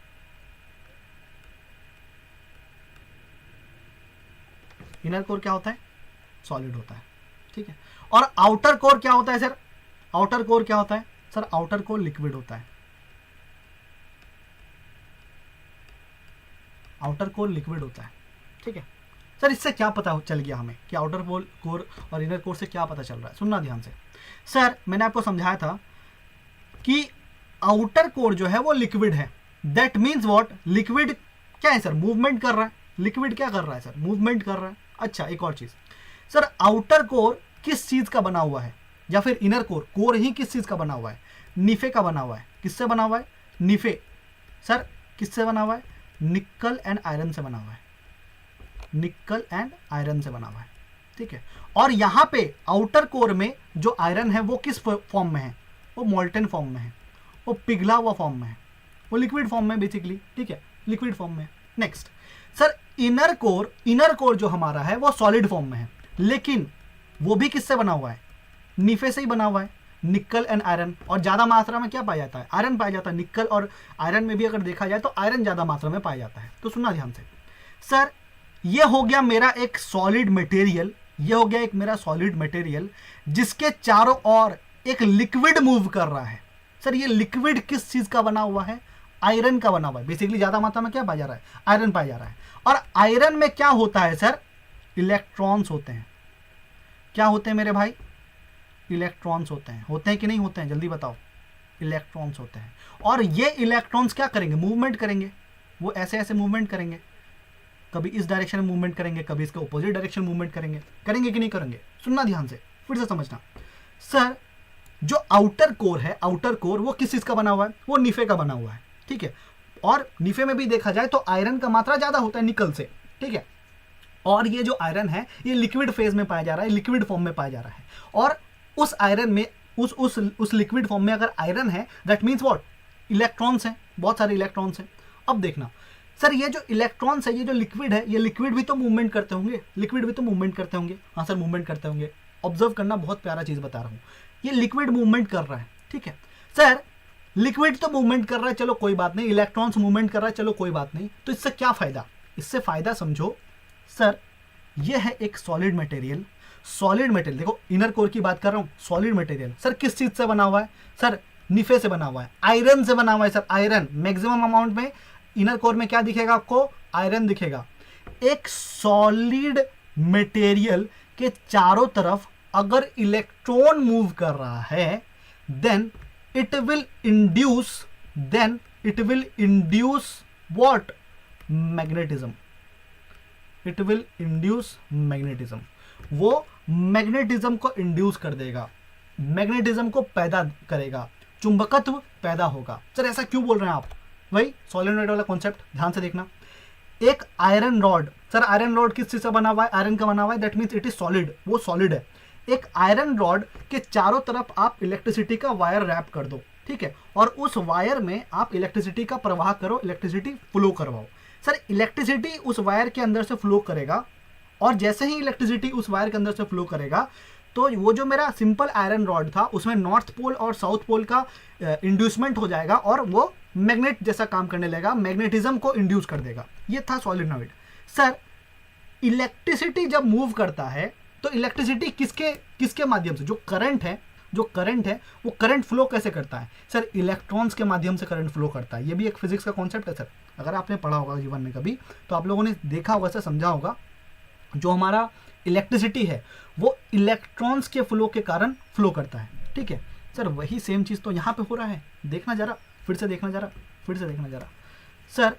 S1: इनर कोर क्या होता है, सॉलिड होता है, ठीक है। और आउटर कोर क्या होता है सर, आउटर कोर क्या होता है सर, आउटर कोर लिक्विड होता है, आउटर कोर लिक्विड होता है, ठीक है। सर इससे क्या पता चल गया हमें कि आउटर कोर और इनर कोर से क्या पता चल रहा है, सुनना ध्यान से। सर मैंने आपको समझाया था कि आउटर कोर जो है वो लिक्विड है, दैट मीन्स व्हाट, लिक्विड क्या है सर, मूवमेंट कर रहा है, लिक्विड क्या कर रहा है सर, मूवमेंट कर रहा है। अच्छा एक और चीज सर, आउटर कोर किस चीज का बना हुआ है, या फिर इनर कोर, कोर ही किस चीज का बना हुआ है, निफे का बना हुआ है। किससे बना हुआ है, निफे। सर किससे बना हुआ है, निकल एंड आयरन से बना हुआ है, निकल एंड आयरन से बना हुआ है, ठीक है। और यहां पे आउटर कोर में जो आयरन है वो किस फॉर्म में है, वो मोल्टन फॉर्म में है, वो पिघला हुआ फॉर्म में है, वो लिक्विड फॉर्म में बेसिकली, ठीक है, लिक्विड फॉर्म में। नेक्स्ट सर, इनर कोर जो हमारा है वो सॉलिड फॉर्म में है, लेकिन वो भी किससे बना हुआ है, निफे से ही बना हुआ है, निकल एंड आयरन। और ज्यादा मात्रा में क्या पाया जाता है, आयरन पाया जाता है। निकल और आयरन में भी अगर देखा जाए तो आयरन ज्यादा मात्रा में पाया जाता है। तो सुनना ध्यान से सर, ये हो गया मेरा एक सॉलिड मटेरियल, ये हो गया एक मेरा सॉलिड मटेरियल जिसके चारों ओर एक लिक्विड मूव कर रहा है। सर ये लिक्विड किस चीज का बना हुआ है, आयरन का बना हुआ है। बेसिकली ज्यादा मात्रा में क्या पाया जा रहा है, आयरन पाया जा रहा है। और आयरन में क्या होता है सर, इलेक्ट्रॉन्स होते हैं। क्या होते हैं मेरे भाई, इलेक्ट्रॉन्स होते हैं कि नहीं होते हैं, जल्दी बताओ। इलेक्ट्रॉन्स होते हैं। और ये इलेक्ट्रॉन्स क्या करेंगे, मूवमेंट करेंगे, वो ऐसे ऐसे मूवमेंट करेंगे, कभी इस डायरेक्शन में मूवमेंट करेंगे, कभी इसके अपोजिट डायरेक्शन मूवमेंट करेंगे कि नहीं करेंगे। सुनना ध्यान से, फिर से समझना। सर जो आउटर कोर है, आउटर कोर वो किस चीज का बना हुआ है, वो निफे का बना हुआ है, ठीक है। और निफे में भी देखा जाए तो आयरन का मात्रा ज्यादा होता है निकल से, ठीक है। और ये जो आयरन है ये लिक्विड फेज में पाया जा रहा है, लिक्विड फॉर्म में पाया जा रहा है। और उस आयरन में, उस लिक्विड फॉर्म में अगर आयरन है, दैट मीन्स व्हाट, इलेक्ट्रॉन्स हैं, बहुत सारे इलेक्ट्रॉन्स हैं। अब देखना सर, ये जो इलेक्ट्रॉन्स है, ये जो लिक्विड है, ये लिक्विड भी तो मूवमेंट करते होंगे, लिक्विड भी तो मूवमेंट करते होंगे। हाँ सर मूवमेंट करते होंगे। ऑब्जर्व करना, बहुत प्यारा चीज बता रहा हूँ, ये लिक्विड मूवमेंट कर रहा है, ठीक है। सर लिक्विड तो मूवमेंट कर रहा है, चलो कोई बात नहीं, इलेक्ट्रॉन्स मूवमेंट कर रहा है, चलो कोई बात नहीं। तो इससे क्या फायदा, इससे फायदा समझो सर, ये है एक सॉलिड मटेरियल। सॉलिड मटेरियल, देखो इनर कोर की बात कर रहा हूं, सॉलिड मटेरियल सर किस चीज से बना हुआ है, सर निफे से बना हुआ है, आयरन से बना हुआ है सर, आयरन। मैक्सिमम अमाउंट में इनर कोर में क्या दिखेगा आपको, आयरन दिखेगा। एक सॉलिड मटेरियल के चारों तरफ अगर इलेक्ट्रॉन मूव कर रहा है, then it will induce what, magnetism. It will induce magnetism. वो मैग्नेटिज्म को इंड्यूस कर देगा, मैग्नेटिज्म को पैदा करेगा, चुंबकत्व पैदा होगा। सर ऐसा क्यों बोल रहे हैं आप, वही सोलेनॉइड वाला कॉन्सेप्ट, ध्यान से देखना। एक iron rod, sir iron rod किस चीज से बना हुआ है, आयरन का बना हुआ है, that means it is solid, वो सॉलिड है। एक आयरन रॉड के चारों तरफ आप इलेक्ट्रिसिटी का वायर रैप कर दो, ठीक है, और उस वायर में आप इलेक्ट्रिसिटी का प्रवाह करो, इलेक्ट्रिसिटी फ्लो करवाओ। सर इलेक्ट्रिसिटी उस वायर के अंदर से फ्लो करेगा, और जैसे ही इलेक्ट्रिसिटी उस वायर के अंदर से फ्लो करेगा, तो वो जो मेरा सिंपल आयरन रॉड था उसमें नॉर्थ पोल और साउथ पोल का इंड्यूसमेंट हो जाएगा, और वो मैग्नेट जैसा काम करने लगेगा, मैग्नेटिज्म को इंड्यूस कर देगा। ये था सोलेनॉइड। सर इलेक्ट्रिसिटी जब मूव करता है तो इलेक्ट्रिसिटी किसके माध्यम से, जो करंट है वो करंट फ्लो कैसे करता है, सर इलेक्ट्रॉन्स के माध्यम से करंट फ्लो करता है। ये भी एक फिजिक्स का कॉन्सेप्ट है सर, अगर आपने पढ़ा होगा जीवन में कभी तो आप लोगों ने देखा होगा, सर समझा होगा। जो हमारा इलेक्ट्रिसिटी है वो इलेक्ट्रॉन्स के फ्लो के कारण फ्लो करता है, ठीक है। सर वही सेम चीज तो यहाँ पे हो रहा है, देखना जरा, फिर से देखना जरा। सर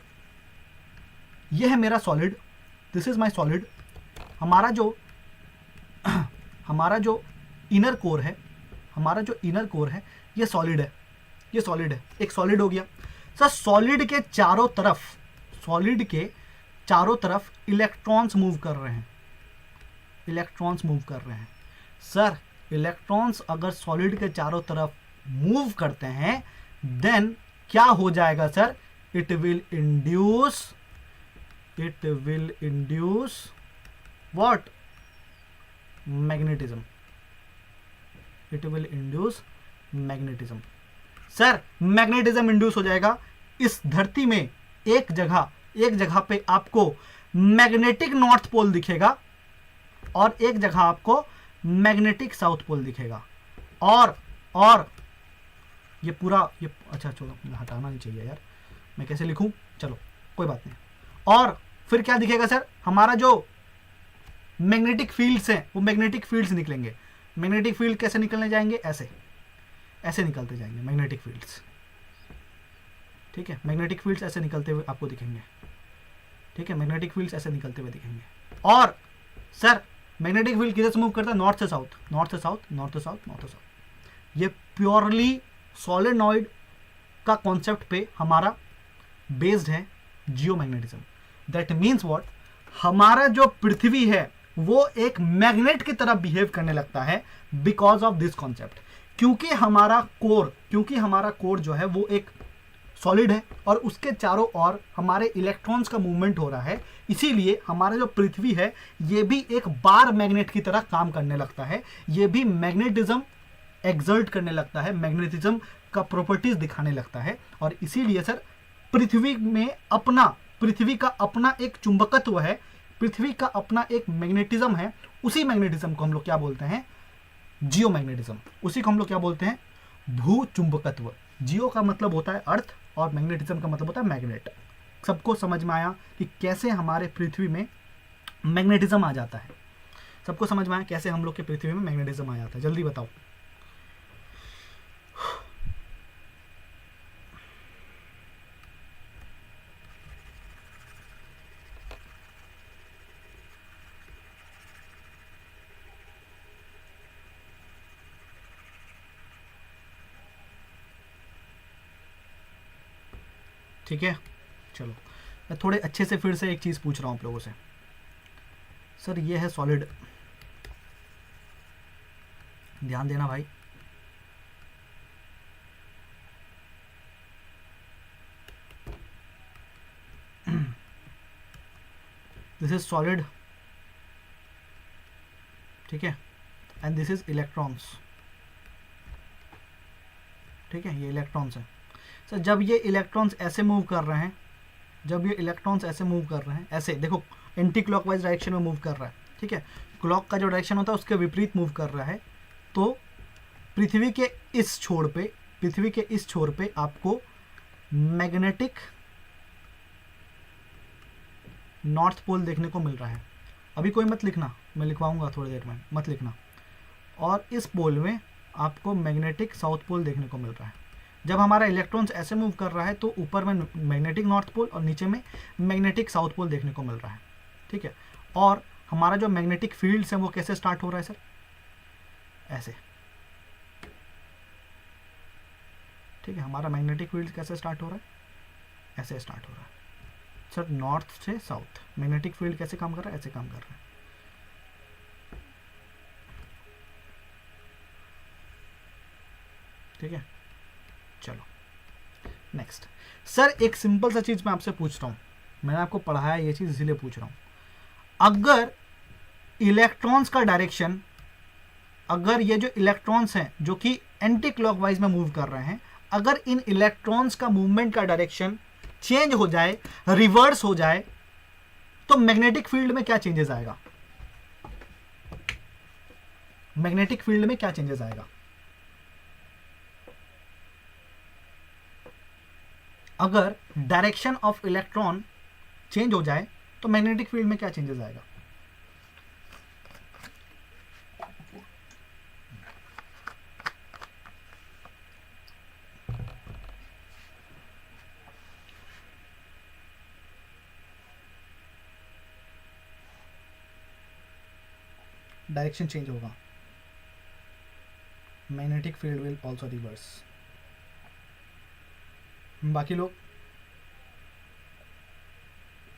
S1: ये है मेरा solid, this is my solid. हमारा जो इनर कोर है, ये सॉलिड है, एक सॉलिड हो गया। सर सॉलिड के चारों तरफ इलेक्ट्रॉन्स मूव कर रहे हैं। सर इलेक्ट्रॉन्स अगर सॉलिड के चारों तरफ मूव करते हैं, देन क्या हो जाएगा sir, it will induce what, magnetism. It will induce magnetism. Sir magnetism induce हो जाएगा। इस धरती में एक जगह पे आपको मैग्नेटिक नॉर्थ पोल दिखेगा, और एक जगह आपको मैग्नेटिक साउथ पोल दिखेगा। और ये पूरा ये अच्छा चलो हटाना नहीं चाहिए यार, मैं कैसे लिखूं, चलो कोई बात नहीं। और फिर क्या दिखेगा सर, हमारा जो मैग्नेटिक फील्ड्स हैं वो मैग्नेटिक फील्ड्स निकलेंगे। मैग्नेटिक फील्ड कैसे निकलने जाएंगे, ऐसे ऐसे निकलते जाएंगे मैग्नेटिक फील्ड्स, ठीक है। मैग्नेटिक फील्ड्स ऐसे निकलते हुए आपको दिखेंगे, ठीक है। मैग्नेटिक फील्ड्स ऐसे निकलते हुए दिखेंगे। और सर मैग्नेटिक फील्ड किधर से मूव करता है, नॉर्थ से साउथ, नॉर्थ से साउथ, नॉर्थ से साउथ, नॉर्थ से साउथ। ये प्योरली सॉलिनॉइड का कॉन्सेप्ट पे हमारा बेस्ड है जियोमैग्नेटिज्म। दैट मीन्स व्हाट, हमारा जो पृथ्वी है वो एक मैग्नेट की तरह बिहेव करने लगता है बिकॉज ऑफ दिस कॉन्सेप्ट। क्योंकि हमारा कोर जो है वो एक सॉलिड है और उसके चारों ओर हमारे इलेक्ट्रॉन्स का मूवमेंट हो रहा है, इसीलिए हमारा जो पृथ्वी है ये भी एक बार मैग्नेट की तरह काम करने लगता है। ये भी मैग्नेटिज्म एक्सर्ट करने लगता है, मैग्नेटिज्म का प्रॉपर्टीज दिखाने लगता है। और इसीलिए सर पृथ्वी का अपना एक चुंबकत्व है, पृथ्वी का अपना एक मैग्नेटिज्म है। उसी मैग्नेटिज्म को हम लोग क्या बोलते हैं, जियोमैग्नेटिज्म। उसी को हम लोग क्या बोलते हैं, भू चुंबकत्व। जियो का मतलब होता है अर्थ और मैग्नेटिज्म का मतलब होता है मैग्नेट। सबको समझ में आया कि कैसे हमारे पृथ्वी में मैग्नेटिज्म आ जाता है, सबको समझ में आया कैसे हम लोग के पृथ्वी में मैग्नेटिज्म आ जाता है, जल्दी बताओ। ठीक है, चलो मैं थोड़े अच्छे से फिर से एक चीज़ पूछ रहा हूँ आप लोगों से। सर ये है सॉलिड, ध्यान देना भाई। दिस इज सॉलिड, ठीक है, एंड दिस इज इलेक्ट्रॉन्स, ठीक है, ये इलेक्ट्रॉन्स है। सर जब ये इलेक्ट्रॉन्स ऐसे मूव कर रहे हैं, जब ये इलेक्ट्रॉन्स ऐसे मूव कर रहे हैं, ऐसे देखो एंटी क्लॉकवाइज डायरेक्शन में मूव कर रहा है, ठीक है, क्लॉक का जो डायरेक्शन होता है उसके विपरीत मूव कर रहा है, तो पृथ्वी के इस छोर पे आपको मैग्नेटिक नॉर्थ पोल देखने को मिल रहा है। अभी कोई मत लिखना, मैं लिखवाऊंगा थोड़ी देर में, मत लिखना। और इस पोल में आपको मैग्नेटिक साउथ पोल देखने को मिल रहा है। जब हमारा इलेक्ट्रॉन्स ऐसे मूव कर रहा है तो ऊपर में मैग्नेटिक नॉर्थ पोल और नीचे में मैग्नेटिक साउथ पोल देखने को मिल रहा है, ठीक है। और हमारा जो मैग्नेटिक फील्ड्स है वो कैसे स्टार्ट हो रहा है सर, ऐसे, ठीक है। हमारा मैग्नेटिक फील्ड कैसे स्टार्ट हो रहा है, ऐसे स्टार्ट हो रहा है सर, नॉर्थ से साउथ। मैग्नेटिक फील्ड कैसे काम कर रहा है, ऐसे काम कर रहा है, ठीक है। चलो नेक्स्ट सर, एक सिंपल सा चीज मैं आपसे पूछ रहा हूं, मैंने आपको पढ़ाया ये चीज इसीलिए पूछ रहा हूं। अगर इलेक्ट्रॉन्स का डायरेक्शन, अगर ये जो इलेक्ट्रॉन्स हैं जो कि एंटी क्लॉकवाइज में मूव कर रहे हैं, अगर इन इलेक्ट्रॉन्स का मूवमेंट का डायरेक्शन चेंज हो जाए, रिवर्स हो जाए, तो मैग्नेटिक फील्ड में क्या चेंजेस आएगा, मैग्नेटिक फील्ड में क्या चेंजेस आएगा। अगर डायरेक्शन ऑफ इलेक्ट्रॉन चेंज हो जाए तो मैग्नेटिक फील्ड में क्या चेंजेस आएगा। डायरेक्शन चेंज होगा, magnetic field will also reverse. बाकी लोग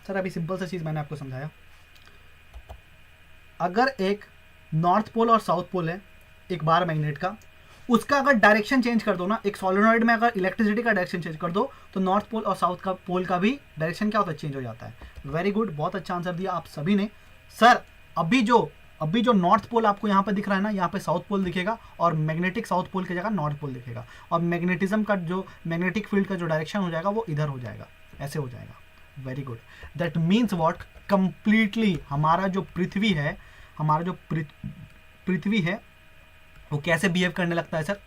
S1: सर, अभी सिंपल सा चीज मैंने आपको समझाया। अगर एक नॉर्थ पोल और साउथ पोल है एक बार मैग्नेट का, उसका अगर डायरेक्शन चेंज कर दो ना, एक सॉलिनॉइड में अगर इलेक्ट्रिसिटी का डायरेक्शन चेंज कर दो तो नॉर्थ पोल और साउथ का पोल का भी डायरेक्शन क्या होता है, चेंज हो जाता है। वेरी गुड, बहुत अच्छा आंसर दिया आप सभी ने। सर अभी जो नॉर्थ पोल आपको यहाँ पे दिख रहा है ना, यहाँ पे साउथ पोल दिखेगा और मैग्नेटिक साउथ पोल की जगह नॉर्थ पोल दिखेगा, और मैग्नेटिज्म का जो मैग्नेटिक फील्ड का जो डायरेक्शन हो जाएगा वो इधर हो जाएगा, ऐसे हो जाएगा। Very good, that means what, completely हमारा जो पृथ्वी है हमारा जो पृथ्वी है वो कैसे बिहेव करने लगता है सर,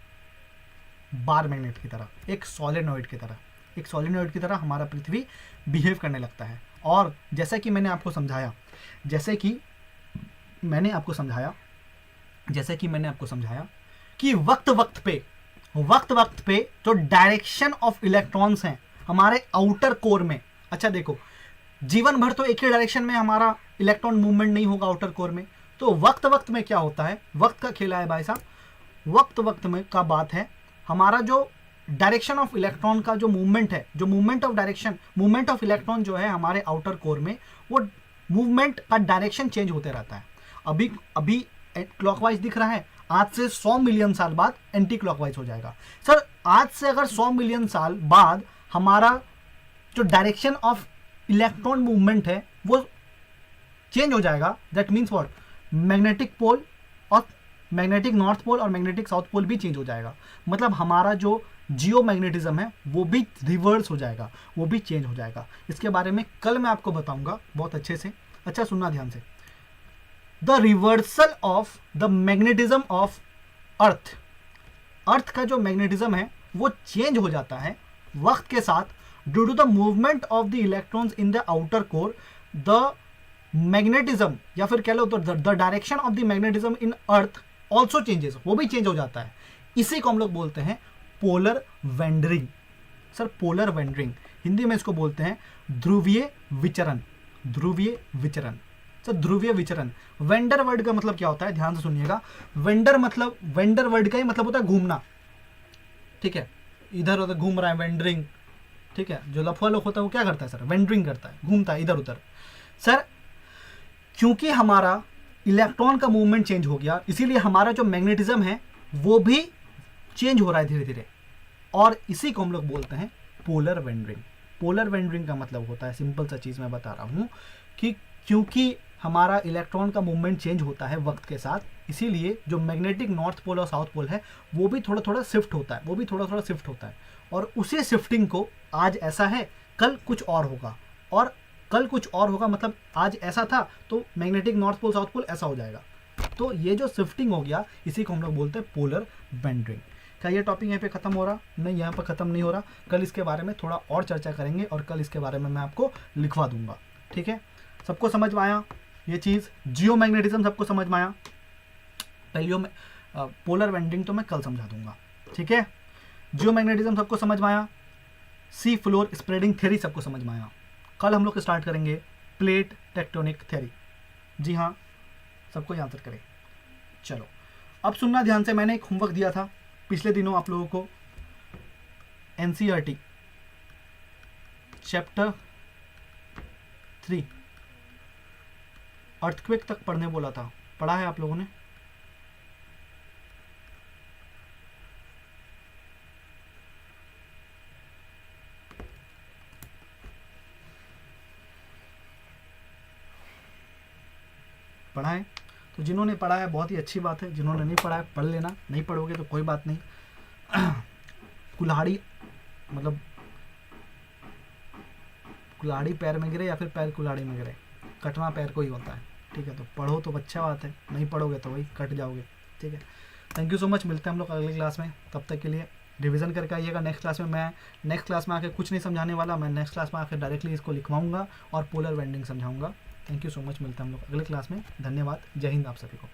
S1: बार मैग्नेट की तरह, एक सॉलिनॉइड की तरह, एक सॉलिनॉइड की तरह हमारा पृथ्वी बिहेव करने लगता है। और जैसा कि मैंने आपको समझाया, कि वक्त वक्त पे जो डायरेक्शन ऑफ इलेक्ट्रॉन्स हैं हमारे आउटर कोर में, अच्छा देखो जीवन भर तो एक ही डायरेक्शन में हमारा इलेक्ट्रॉन मूवमेंट नहीं होगा आउटर कोर में, तो वक्त में क्या होता है, वक्त का खेला है भाई साहब, वक्त में का बात है, हमारा जो डायरेक्शन ऑफ इलेक्ट्रॉन का जो मूवमेंट है, जो मूवमेंट ऑफ इलेक्ट्रॉन जो है हमारे आउटर कोर में, वो मूवमेंट का डायरेक्शन चेंज होते रहता है। अभी क्लॉकवाइज दिख रहा है, आज से 100 मिलियन साल बाद एंटी क्लॉकवाइज हो जाएगा। सर आज से अगर 100 मिलियन साल बाद हमारा जो डायरेक्शन ऑफ इलेक्ट्रॉन मूवमेंट है वो चेंज हो जाएगा, that means what, magnetic pole और मैग्नेटिक नॉर्थ पोल और मैग्नेटिक साउथ पोल भी चेंज हो जाएगा। मतलब हमारा जो जियो मैग्नेटिज्म है वो भी रिवर्स हो जाएगा, वो भी चेंज हो जाएगा। इसके बारे में कल मैं आपको बताऊंगा बहुत अच्छे से। अच्छा सुनना ध्यान से, the reversal of the magnetism of earth, earth का जो मैग्नेटिज्म है वो चेंज हो जाता है वक्त के साथ due to the movement of the electrons in the outer core. The magnetism या फिर कह लो तो the direction of the magnetism in earth also changes, वो भी चेंज हो जाता है। इसी को हम लोग बोलते हैं polar wandering. Sir polar wandering Hindi में इसको बोलते हैं ध्रुवीय विचरण, ध्रुवीय विचरण। सर ध्रुवीय विचरण, वेंडर वर्ड का मतलब क्या होता है, ध्यान से सुनिएगा। वेंडर वर्ड का ही मतलब होता है घूमना, ठीक है, इधर उधर घूम रहा है, वेंडरिंग, ठीक है। जो लफुआ लोग होता है वो क्या करता है सर, वेंडरिंग करता है, घूमता है इधर उधर। सर क्योंकि हमारा इलेक्ट्रॉन का मूवमेंट चेंज हो गया, इसीलिए हमारा जो मैग्नेटिज्म है वो भी चेंज हो रहा है धीरे धीरे, और इसी को हम लोग बोलते हैं पोलर वेंडरिंग। पोलर वेंडरिंग का मतलब होता है, सिंपल सा चीज़ मैं बता रहा हूँ कि क्योंकि हमारा इलेक्ट्रॉन का मूवमेंट चेंज होता है वक्त के साथ, इसीलिए जो मैग्नेटिक नॉर्थ पोल और साउथ पोल है वो भी थोड़ा थोड़ा शिफ्ट होता है, और उसी शिफ्टिंग को आज ऐसा है कल कुछ और होगा, और कल कुछ और होगा मतलब आज ऐसा था तो magnetic north pole south pole ऐसा हो जाएगा। तो ये जो शिफ्टिंग हो गया इसी को हम लोग बोलते हैं पोलर वेंडरिंग। क्या ये टॉपिक यहाँ पे ख़त्म हो रहा? नहीं, यहाँ पर ख़त्म नहीं हो रहा। कल इसके बारे में थोड़ा और चर्चा करेंगे और कल इसके बारे में मैं आपको लिखवा दूंगा, ठीक है। सबको समझ में आया ये चीज़? जियो मैग्नेटिज्म सबको समझ में आया? पहले में पोलर वेंडरिंग तो मैं कल समझा दूंगा, ठीक है। जियो मैग्नेटिज्म सबको समझ में आया? सी फ्लोर स्प्रेडिंग थ्योरी सबको समझ में आया? कल हम लोग स्टार्ट करेंगे प्लेट टेक्टोनिक थ्योरी। जी हाँ, सबको आंसर करें। चलो अब सुनना ध्यान से, मैंने एक होमवर्क दिया था पिछले दिनों आप लोगों को, एनसीईआरटी चैप्टर 3 अर्थक्वेक तक पढ़ने बोला था। पढ़ा है आप लोगों ने? पढ़ा है? तो जिन्होंने पढ़ा है बहुत ही अच्छी बात है, जिन्होंने नहीं पढ़ा है पढ़ लेना, नहीं पढ़ोगे तो कोई बात नहीं। कुल्हाड़ी मतलब कुल्हाड़ी पैर में गिरे या फिर पैर कुल्हाड़ी में गिरे, कटना पैर को ही होता है, ठीक है। तो पढ़ो तो अच्छा बात है, नहीं पढ़ोगे तो वही कट जाओगे, ठीक है। थैंक यू सो मच, मिलते हैं हम लोग अगली क्लास में। तब तक के लिए रिवीजन करके आइएगा। नेक्स्ट क्लास में आके कुछ नहीं समझाने वाला, मैं नेक्स्ट क्लास में आके डायरेक्टली इसको लिखवाऊंगा और पोलर वेंडिंग समझाऊंगा। थैंक यू सो मच, मिलते हैं हम लोग अगले क्लास में। धन्यवाद, जय हिंद आप सभी को।